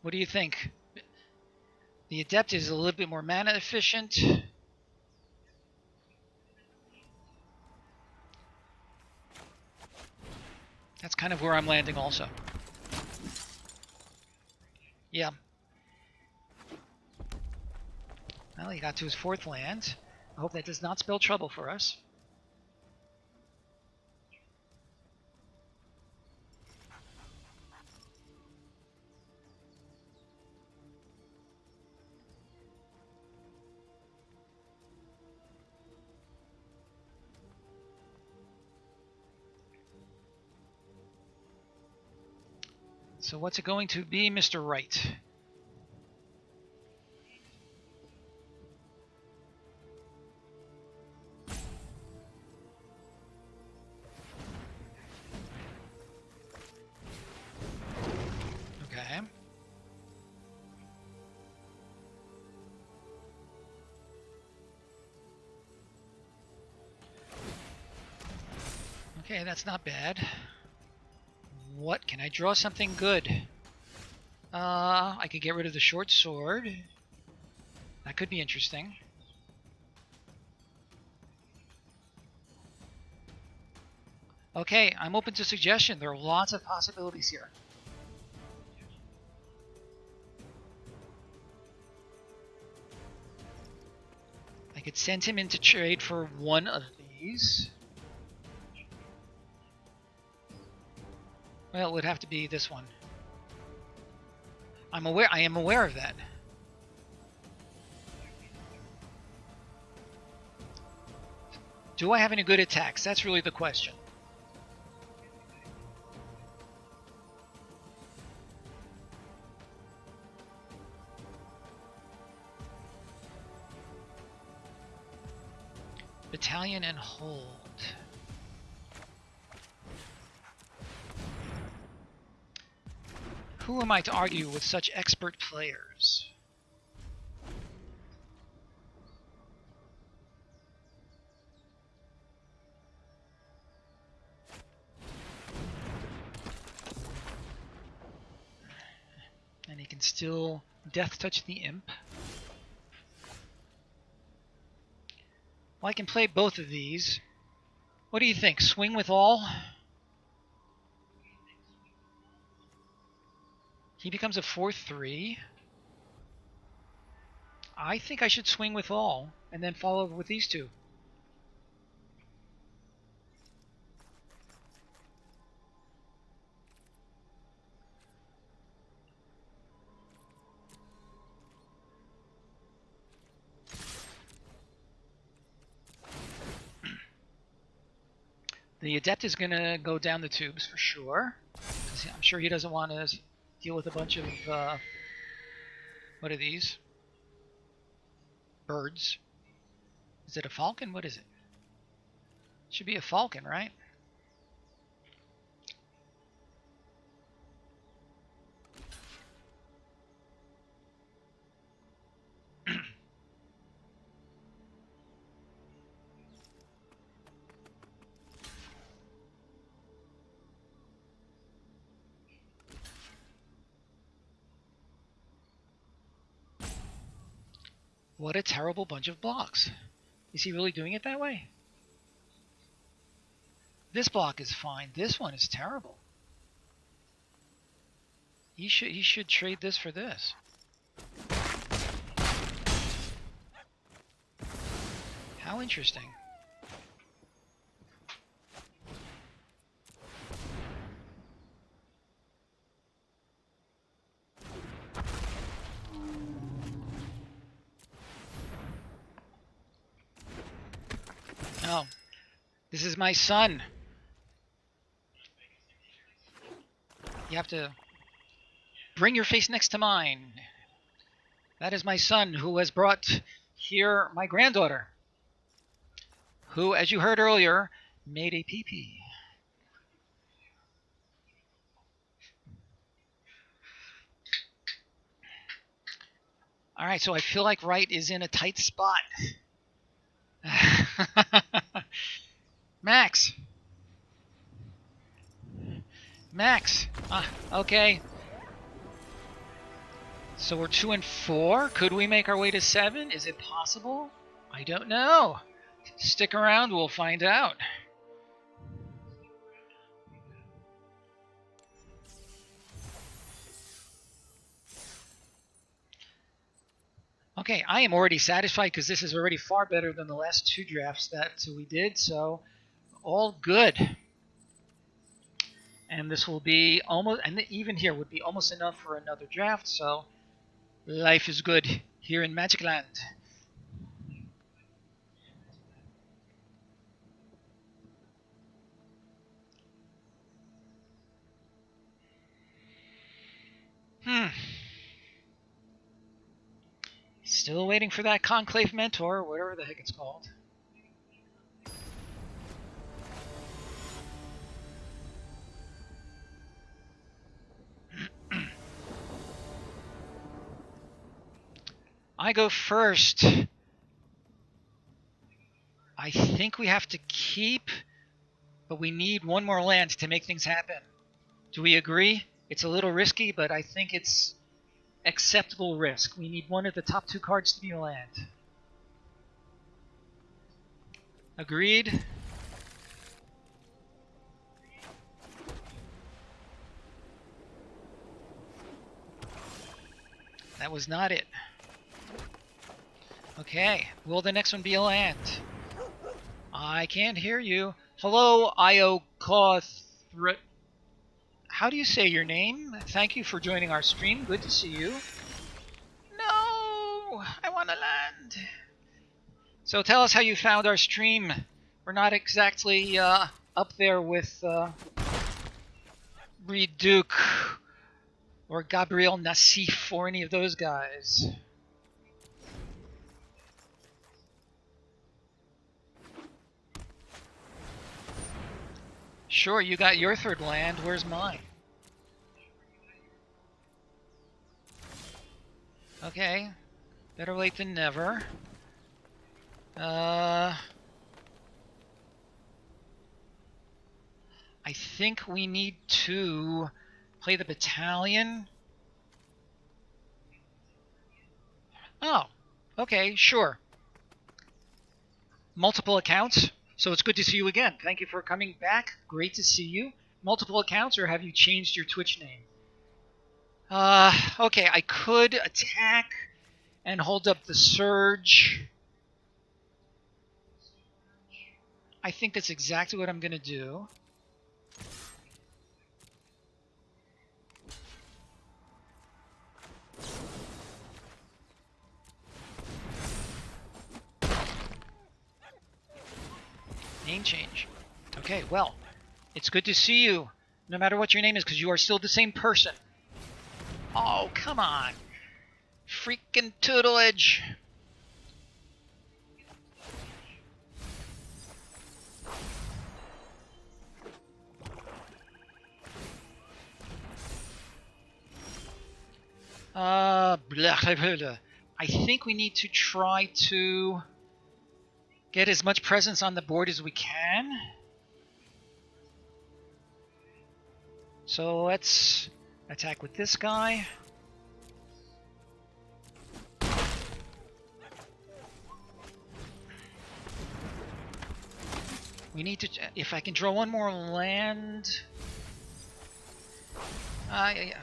What do you think? The Adept is a little bit more mana efficient. That's kind of where I'm landing also. Yeah. Well, he got to his 4th land. I hope that does not spell trouble for us. So what's it going to be, Mr. Wright? Okay, that's not bad. What? Can I draw something good? I could get rid of the short sword. That could be interesting. Okay, I'm open to suggestion. There are lots of possibilities here. I could send him into trade for one of these. Well, it would have to be this one. I am aware of that. Do I have any good attacks? That's really the question. Battalion and hold. Who am I to argue with such expert players? And he can still death touch the imp. Well, I can play both of these. What do you think? Swing with all? He becomes a 4-3. I think I should swing with all and then follow with these two. The Adept is going to go down the tubes for sure. I'm sure he doesn't want to deal with a bunch of, what are these? Birds. Is it a falcon? What is it? Should be a falcon, right? What a terrible bunch of blocks. Is he really doing it that way? This block is fine. This one is terrible. He should trade this for this. How interesting. Oh, this is my son. You have to bring your face next to mine. That is my son who has brought here my granddaughter, who, as you heard earlier, made a pee-pee. All right, so I feel like Wright is in a tight spot. Max. Okay. So we're 2 and 4. Could we make our way to 7? Is it possible? I don't know. Stick around, we'll find out. Okay, I am already satisfied because this is already far better than the last 2 drafts that we did, so all good. And this will be almost, and even here would be almost enough for another draft, so life is good here in Magic Land. Still waiting for that Conclave Mentor, whatever the heck it's called. I go first. I think we have to keep But we need one more land to make things happen. Do we agree? It's a little risky, but I think it's acceptable risk. We need one of the top 2 cards to be a land. Agreed? That was not it. Okay, will the next one be a land? I can't hear you. Hello, Iokothra. How do you say your name? Thank you for joining our stream. Good to see you. No, I want to land. So tell us how you found our stream. We're not exactly up there with Reed Duke or Gabriel Nassif or any of those guys. Sure, you got your 3rd land. Where's mine? Okay, better late than never. I think we need to play the battalion. Oh, okay, sure. Multiple accounts. So it's good to see you again. Thank you for coming back. Great to see you. Multiple accounts, or have you changed your Twitch name? Okay, I could attack and hold up the surge. I think that's exactly what I'm going to do. Name change. Okay, well, it's good to see you, no matter what your name is, because you are still the same person. Oh, come on. Freaking tutelage. Blah, blah, blah. I think we need to try to get as much presence on the board as we can. So let's attack with this guy. We need to, if I can draw one more land. Yeah.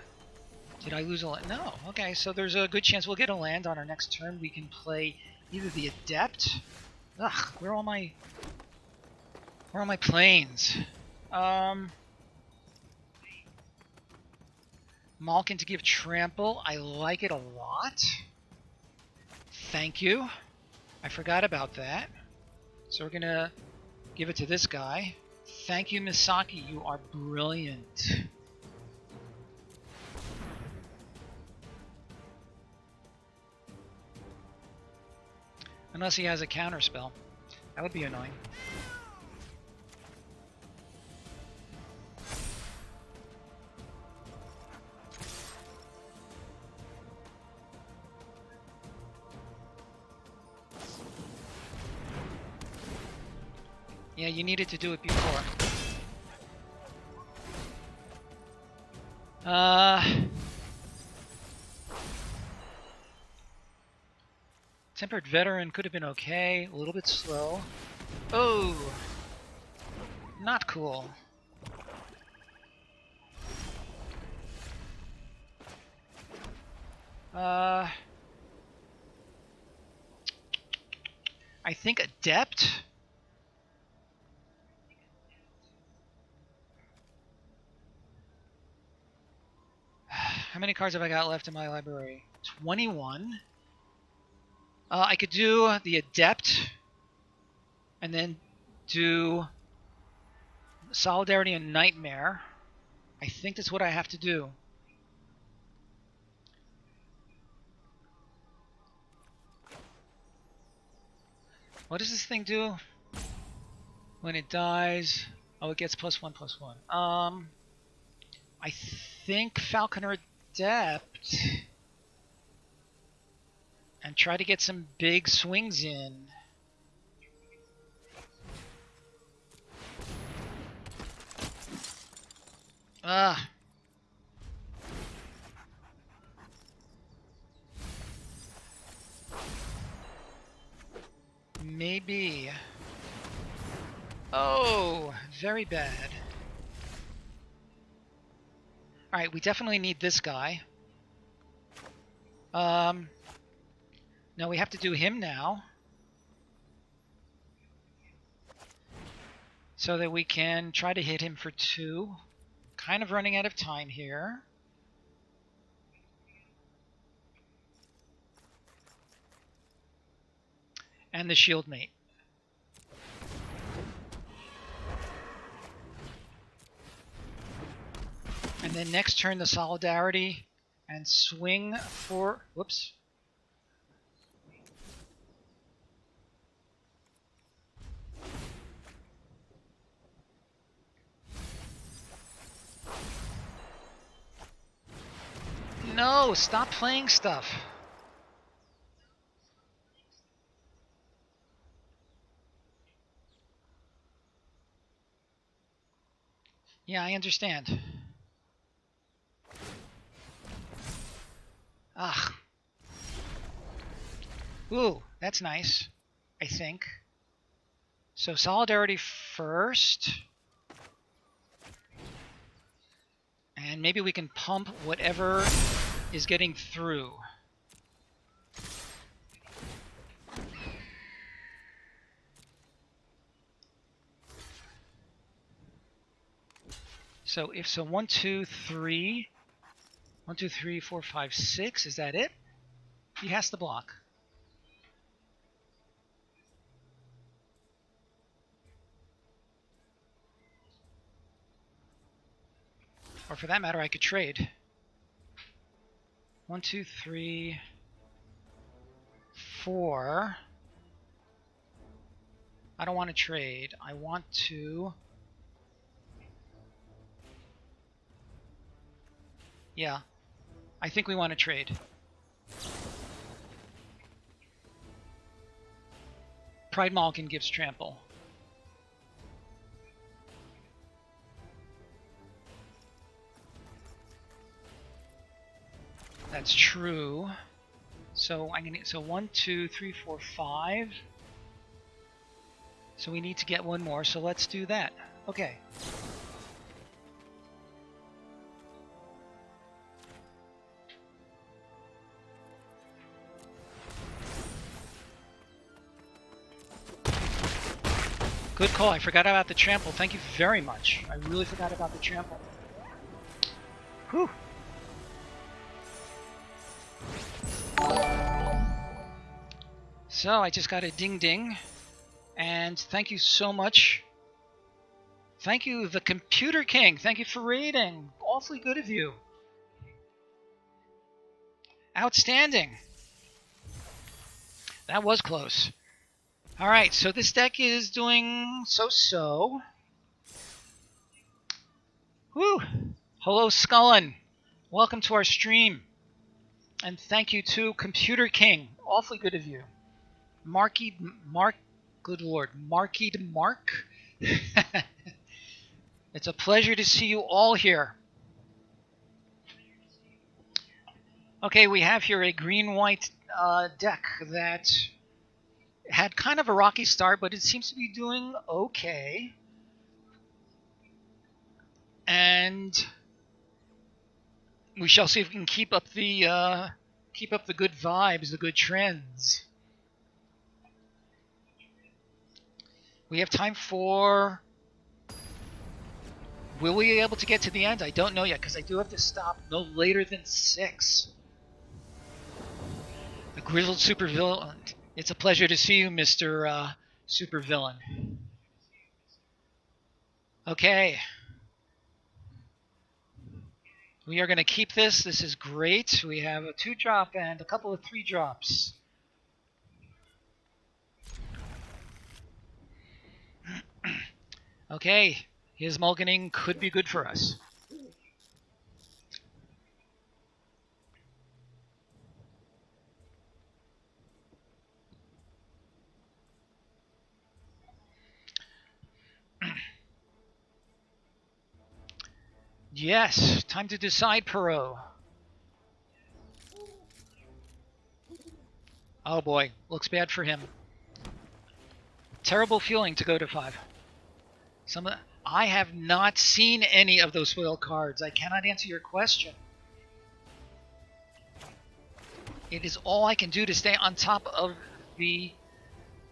Did I lose a land? No. Okay, so there's a good chance we'll get a land on our next turn. We can play either the Adept. Ugh, where are all my planes? Malkin to give trample. I like it a lot. Thank you. I forgot about that. So we're gonna give it to this guy. Thank you, Misaki. You are brilliant. Unless he has a counter spell. That would be annoying. Yeah, you needed to do it before. Tempered Veteran could have been okay. A little bit slow. Oh! Not cool. I think Adept? How many cards have I got left in my library? 21. I could do the Adept and then do Solidarity and Nightmare. I think that's what I have to do. What does this thing do? When it dies, oh, it gets +1/+1. I think Falconer Adept and try to get some big swings in. Ah. Maybe. Oh, very bad. Alright, we definitely need this guy. No, we have to do him now. So that we can try to hit him for 2. Kind of running out of time here. And the shield mate. And then next turn the solidarity and swing for... Whoops. No, stop playing stuff. Yeah, I understand. Ah. Ooh, that's nice, I think. So solidarity first. And maybe we can pump whatever is getting through. So if so, 1, 2, 3. 1, 2, 3, 4, 5, 6. Is that it? He has to block. Or for that matter, I could trade. 1, 2, 3, 4. I don't want to trade. I want to... Yeah. I think we want to trade. Pride Malkin gives trample. That's true. So I'm gonna 1, 2, 3, 4, 5. So we need to get one more. So let's do that. Okay. Good call. I forgot about the trample. Thank you very much. I really forgot about the trample. Whew. So I just got a ding ding. And thank you so much. Thank you, the Computer King. Thank you for raiding. Awfully good of you. Outstanding. That was close. Alright, so this deck is doing so-so. Woo! Hello, Scullin. Welcome to our stream. And thank you to Computer King. Awfully good of you. Good lord, Marky Mark. It's a pleasure to see you all here. Okay, we have here a green-white deck that had kind of a rocky start, but it seems to be doing okay. And we shall see if we can keep up the good vibes, the good trends. We have time for... Will we be able to get to the end? I don't know yet, because I do have to stop no later than 6. The grizzled supervillain. It's a pleasure to see you, Mr. Supervillain. Okay. We are going to keep this. This is great. We have a 2-drop and a couple of 3-drops. Okay. His mulliganing could be good for us. Yes, time to decide, Perot. Oh boy, looks bad for him. Terrible feeling to go to 5. I have not seen any of those foil cards. I cannot answer your question. It is all I can do to stay on top of the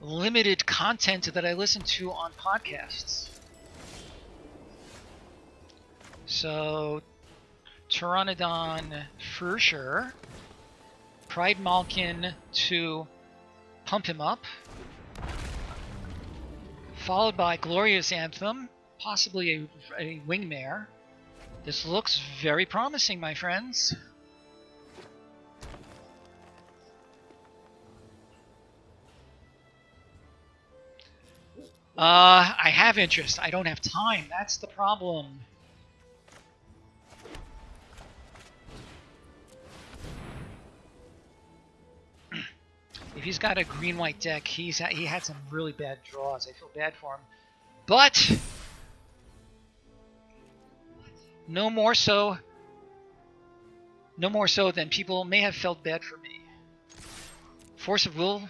limited content that I listen to on podcasts. So, Pteranodon for sure. Pride Malkin to pump him up. Followed by Glorious Anthem, possibly a Wingmare. This looks very promising, my friends. I have interest. I don't have time. That's the problem. If he's got a green-white deck, he had some really bad draws. I feel bad for him. But no more so than people may have felt bad for me. Force of Will,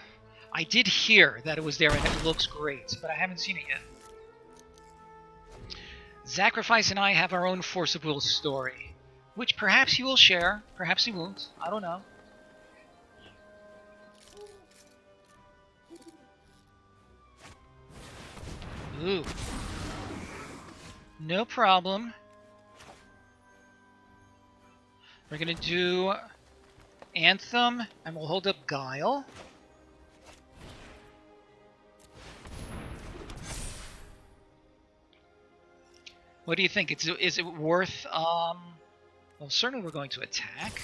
I did hear that it was there and it looks great, but I haven't seen it yet. Sacrifice and I have our own Force of Will story, which perhaps he will share, perhaps he won't. I don't know. Ooh. No problem. We're going to do Anthem, and we'll hold up Guile. What do you think? Is it worth... well, certainly we're going to attack.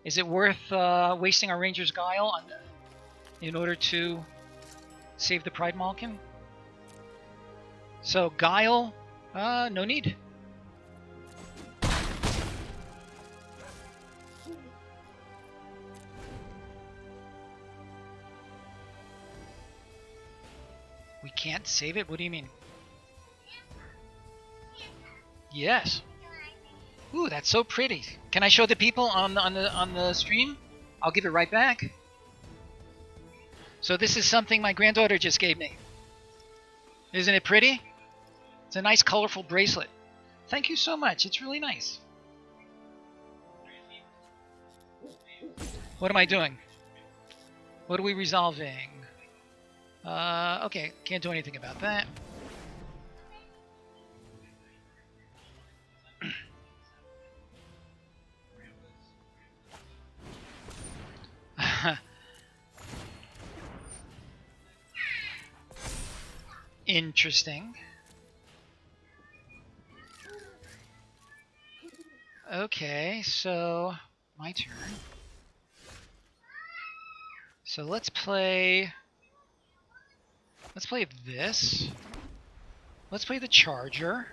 Is it worth wasting our Ranger's Guile in order to save the Pride Malkin? So, Guile, no need. We can't save it? What do you mean? Yes. Ooh, that's so pretty. Can I show the people on the stream? I'll give it right back. So this is something my granddaughter just gave me. Isn't it pretty? It's a nice colorful bracelet. Thank you so much. It's really nice. What am I doing? What are we resolving? Okay, can't do anything about that. Interesting. Okay, so my turn. So let's play this. Let's play the Charger.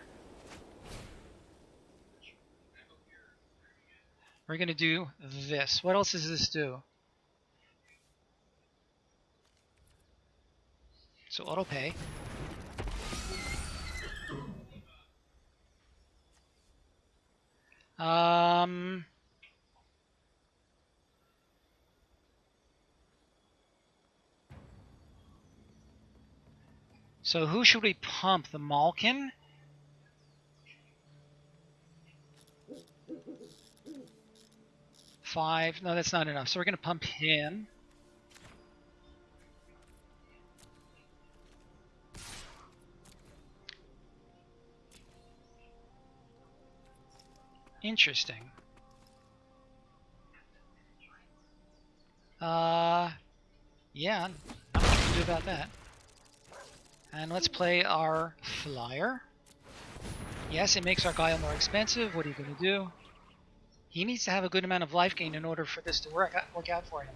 We're going to do this. What else does this do? So auto pay. So who should we pump? The Malkin? Five. No, that's not enough. So we're going to pump him. Interesting. Yeah, not much to do about that. And let's play our Flyer. Yes, it makes our Guile more expensive. What are you going to do? He needs to have a good amount of life gain in order for this to work out for him.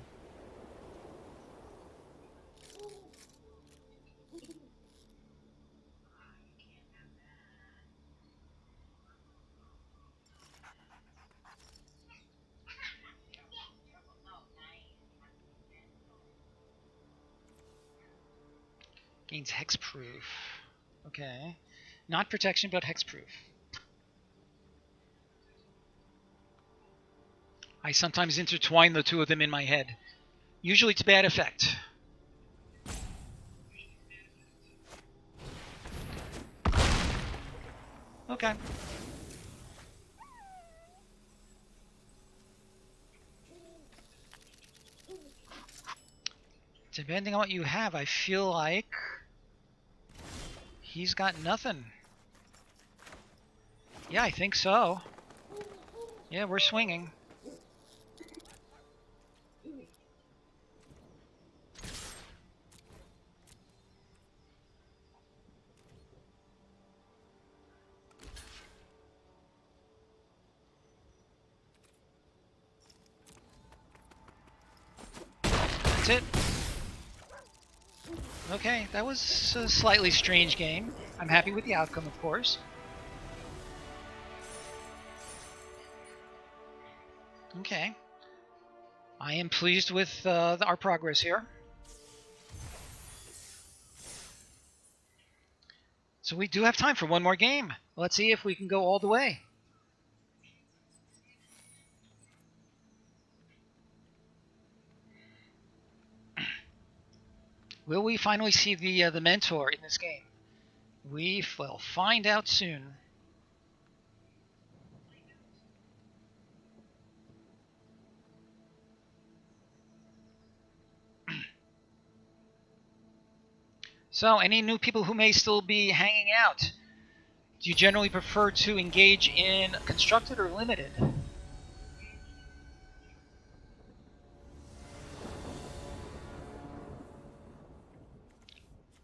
Gains hexproof. Okay. Not protection, but hexproof. I sometimes intertwine the two of them in my head. Usually to bad effect. Okay. Depending on what you have, I feel like he's got nothing. Yeah, I think so. Yeah, we're swinging. That's it. Okay, that was a slightly strange game. I'm happy with the outcome, of course. Okay. I am pleased with our progress here. So we do have time for one more game. Let's see if we can go all the way. Will we finally see the mentor in this game? We will find out soon. So, any new people who may still be hanging out? Do you generally prefer to engage in constructed or limited?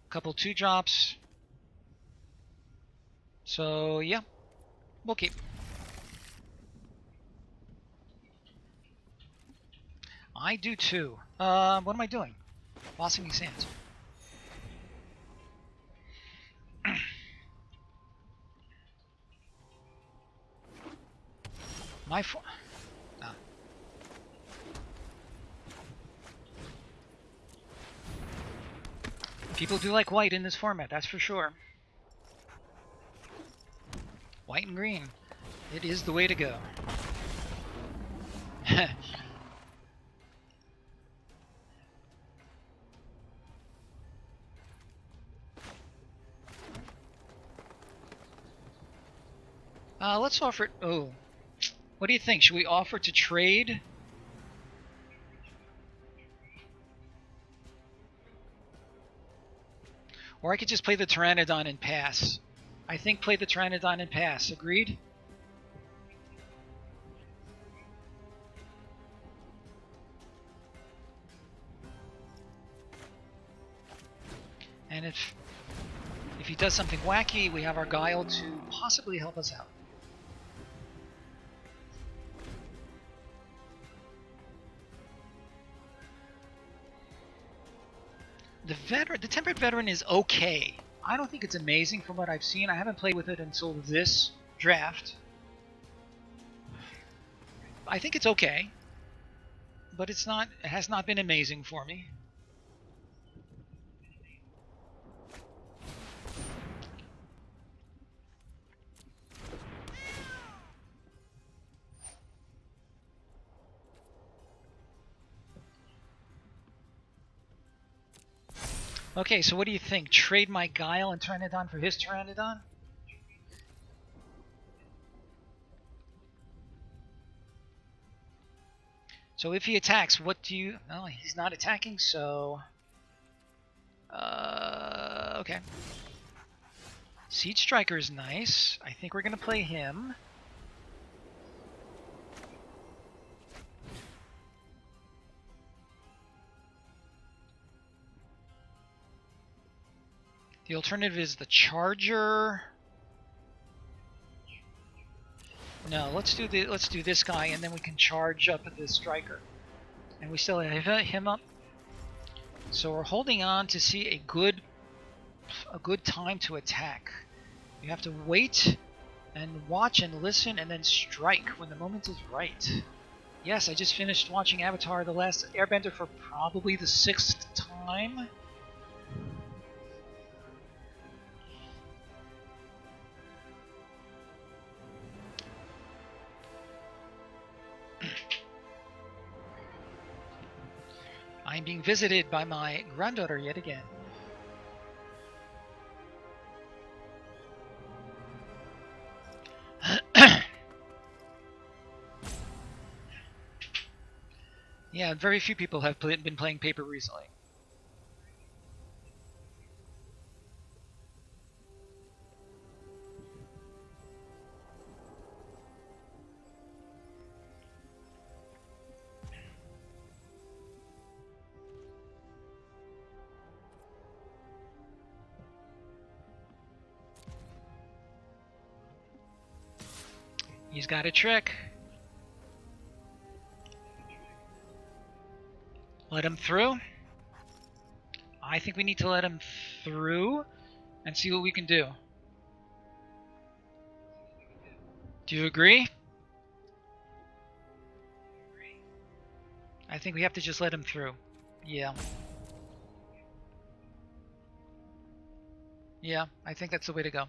Couple 2-drops. So, yeah, we'll keep. I do too. What am I doing? Bossing these hands. My People do like white in this format, that's for sure. White and green. It is the way to go. Let's offer it. Oh, what do you think? Should we offer to trade? Or I could just play the Pteranodon and pass. I think play the Pteranodon and pass. Agreed? And if he does something wacky, we have our Guile to possibly help us out. The Temperate Veteran is okay. I don't think it's amazing from what I've seen. I haven't played with it until this draft. I think it's okay, but it has not been amazing for me. Okay, so what do you think? Trade my Guile and Pteranodon for his Pteranodon? So if he attacks, what do you... No, he's not attacking, so... Okay. Siege Striker is nice. I think we're going to play him. The alternative is the Charger. No, let's do this guy, and then we can charge up at the Striker. And we still have him up. So we're holding on to see a good time to attack. You have to wait and watch and listen and then strike when the moment is right. Yes, I just finished watching Avatar: The Last Airbender for probably the 6th time. I'm being visited by my granddaughter yet again. Yeah, very few people have been playing paper recently. He's got a trick. Let him through. I think we need to let him through and see what we can do. Do you agree? I think we have to just let him through. Yeah. Yeah, I think that's the way to go.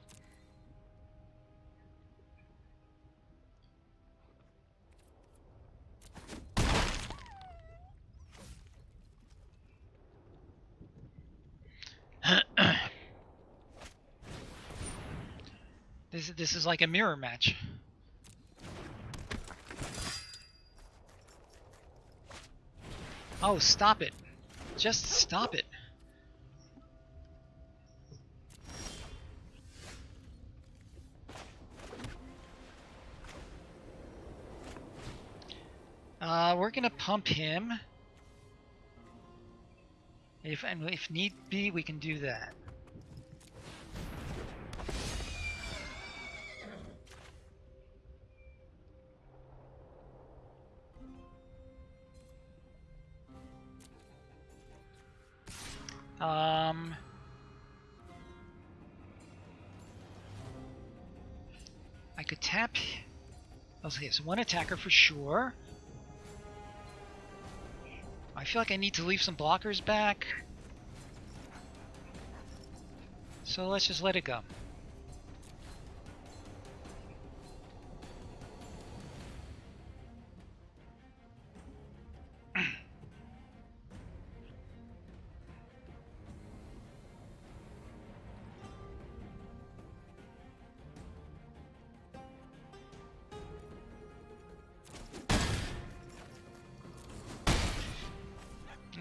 This is like a mirror match. Oh, stop it. Just stop it. We're gonna pump him. If need be, we can do that. I could tap. Okay, so one attacker for sure. I feel like I need to leave some blockers back. So let's just let it go.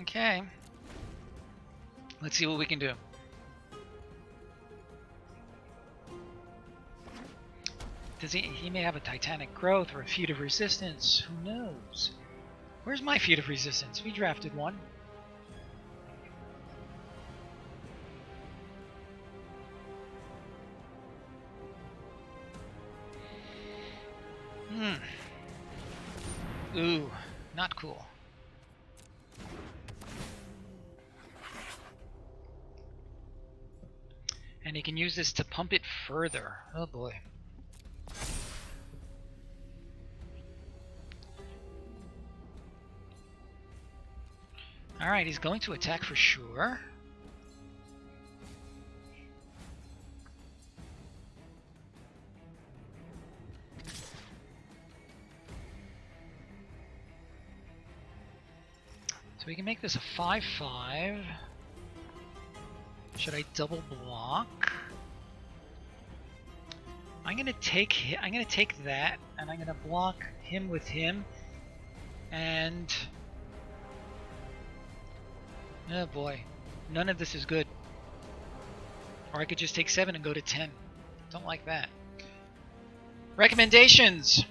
Okay. Let's see what we can do. Does he may have a titanic growth or a feat of resistance. Who knows? Where's my feat of resistance? We drafted one. Ooh, not cool. And he can use this to pump it further. Oh boy. Alright, he's going to attack for sure. So we can make this a 5-5. Should I double block? I'm gonna take that, and I'm gonna block him with him, and oh boy, none of this is good. Or I could just take 7 and go to 10. Don't like that. Recommendations.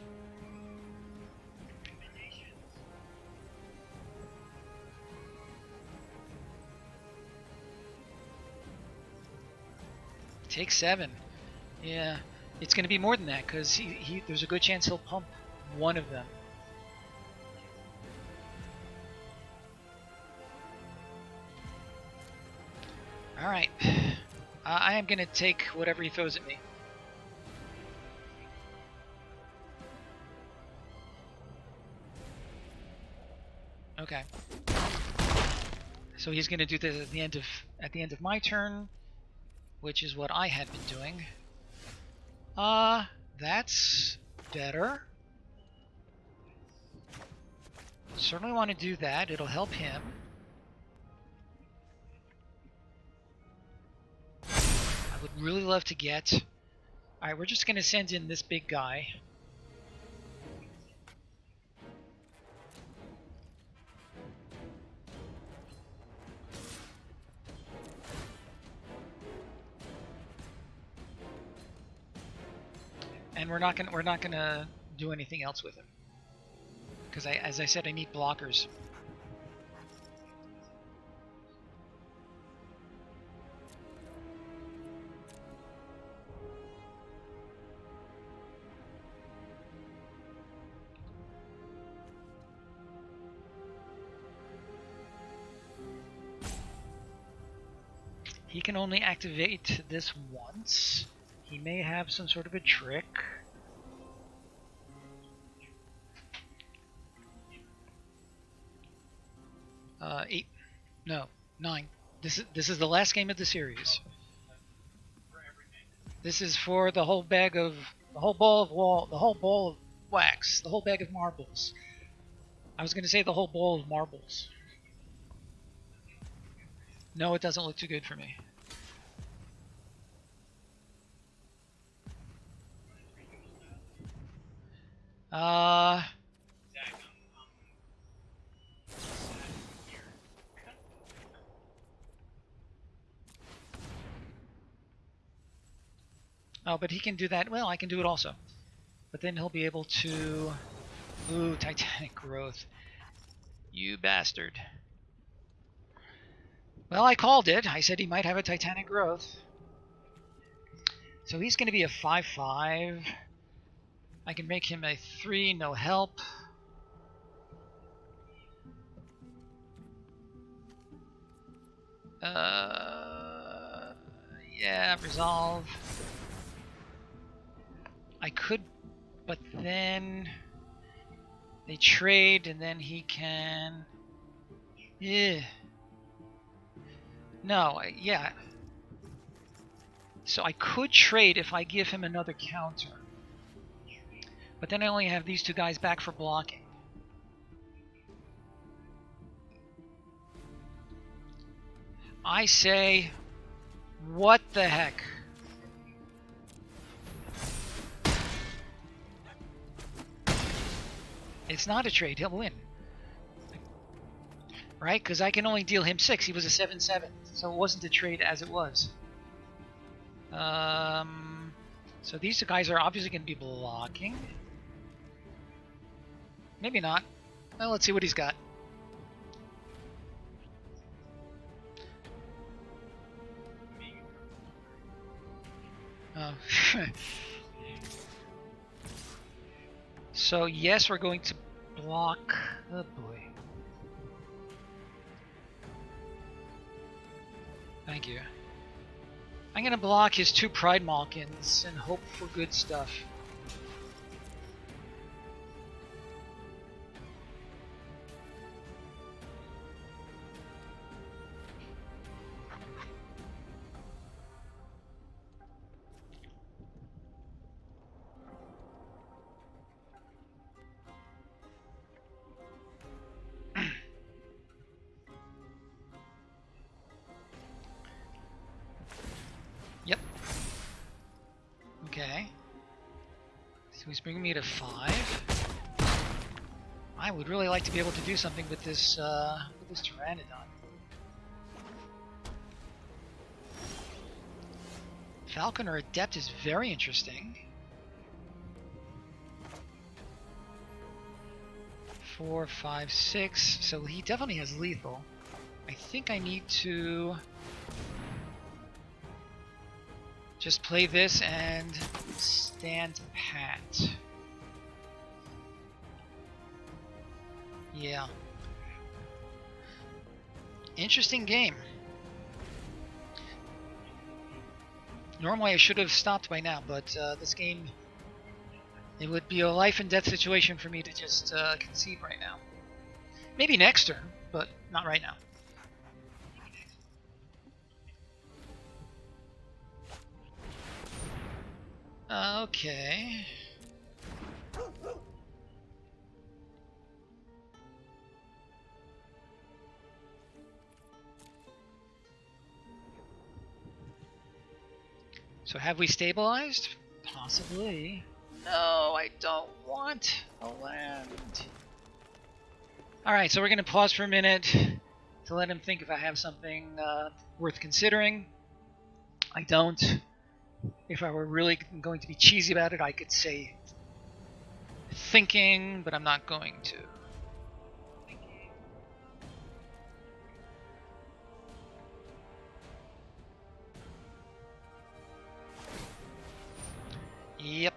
Take 7. Yeah, it's going to be more than that because there's a good chance he'll pump one of them. All right, I am going to take whatever he throws at me. Okay. So he's going to do this at the end of my turn, which is what I had been doing. That's better. Certainly want to do that. It'll help him. would really love to get. Alright, we're just going to send in this big guy. And we're not gonna do anything else with him. Because as I said, I need blockers. He can only activate this once. He may have some sort of a trick. Eight. No, 9. This is the last game of the series. This is for the whole bag of the whole ball of wax, the whole bag of marbles. I was going to say the whole bowl of marbles. No, it doesn't look too good for me. Oh, but he can do that. Well, I can do it also. But then he'll be able to... Ooh, Titanic Growth. You bastard. Well, I called it. I said he might have a Titanic Growth. So he's going to be a 5/5. I can make him a 3, no help. Yeah, resolve. I could, but then they trade, and then he can. Yeah. No, yeah. So I could trade if I give him another counter. But then I only have these two guys back for blocking. I say, what the heck? It's not a trade, he'll win. Right? Because I can only deal him 6. He was a 7/7. So it wasn't a trade as it was. So these two guys are obviously going to be blocking. Maybe not. Well, let's see what he's got. Oh. So yes, we're going to block. Oh boy. Thank you. I'm going to block his 2 Pride Malkins and hope for good stuff. Yep. Okay. So he's bringing me to 5. I would really like to be able to do something with this Pteranodon. Falcon or Adept is very interesting. 4, 5, 6. So he definitely has lethal. I think I need to just play this and stand pat. Yeah. Interesting game. Normally I should have stopped by now, but this game, it would be a life and death situation for me to just concede right now. Maybe next turn, but not right now. Okay. So have we stabilized? Possibly. No, I don't want a land. Alright, so we're going to pause for a minute to let him think if I have something worth considering. I don't. If I were really going to be cheesy about it, I could say thinking, but I'm not going to. Yep.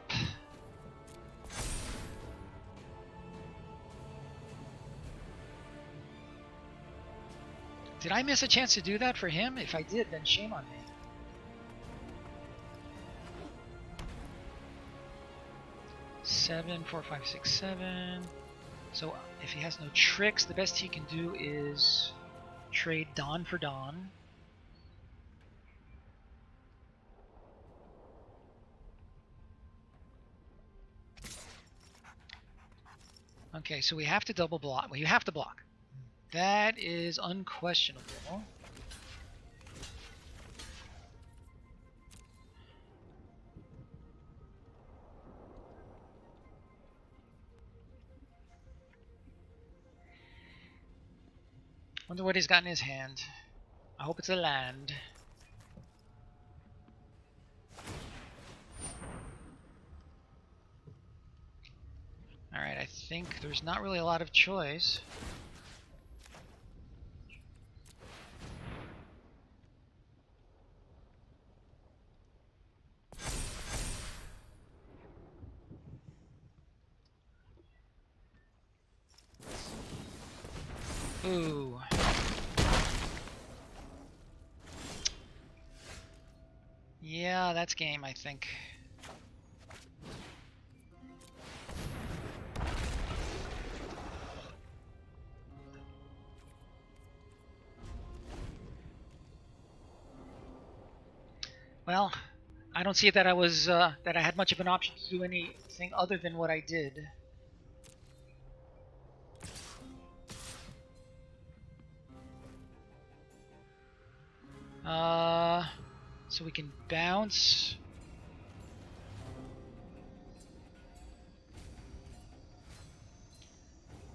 Did I miss a chance to do that for him? If I did, then shame on me. Seven, 4, 5, 6, 7. So if he has no tricks, the best he can do is trade Dawn for Dawn. Okay, so we have to double block. Well, you have to block. That is unquestionable. Wonder what he's got in his hand. I hope it's a land. Alright, I think there's not really a lot of choice. Ooh. Yeah, that's game, I think. Well, I don't see that I was that I had much of an option to do anything other than what I did. So we can bounce.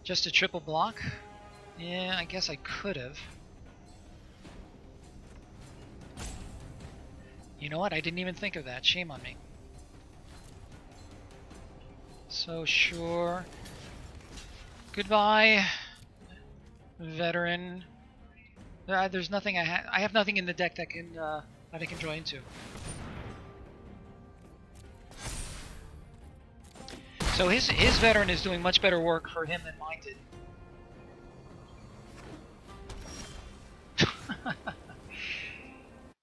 Just a triple block? Yeah, I guess I could have. You know what? I didn't even think of that. Shame on me. So sure. Goodbye, veteran. There's nothing I have nothing in the deck that can that I can draw into. So his veteran is doing much better work for him than mine did.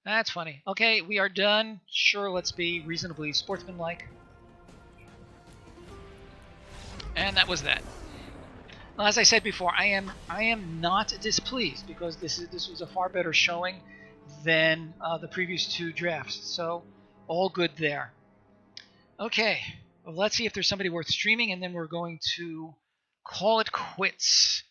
That's funny. Okay, we are done. Sure, let's be reasonably sportsmanlike. And that was that. Well, as I said before, I am not displeased because this was a far better showing than the previous two drafts. So all good there. Okay, well, let's see if there's somebody worth streaming, and then we're going to call it quits.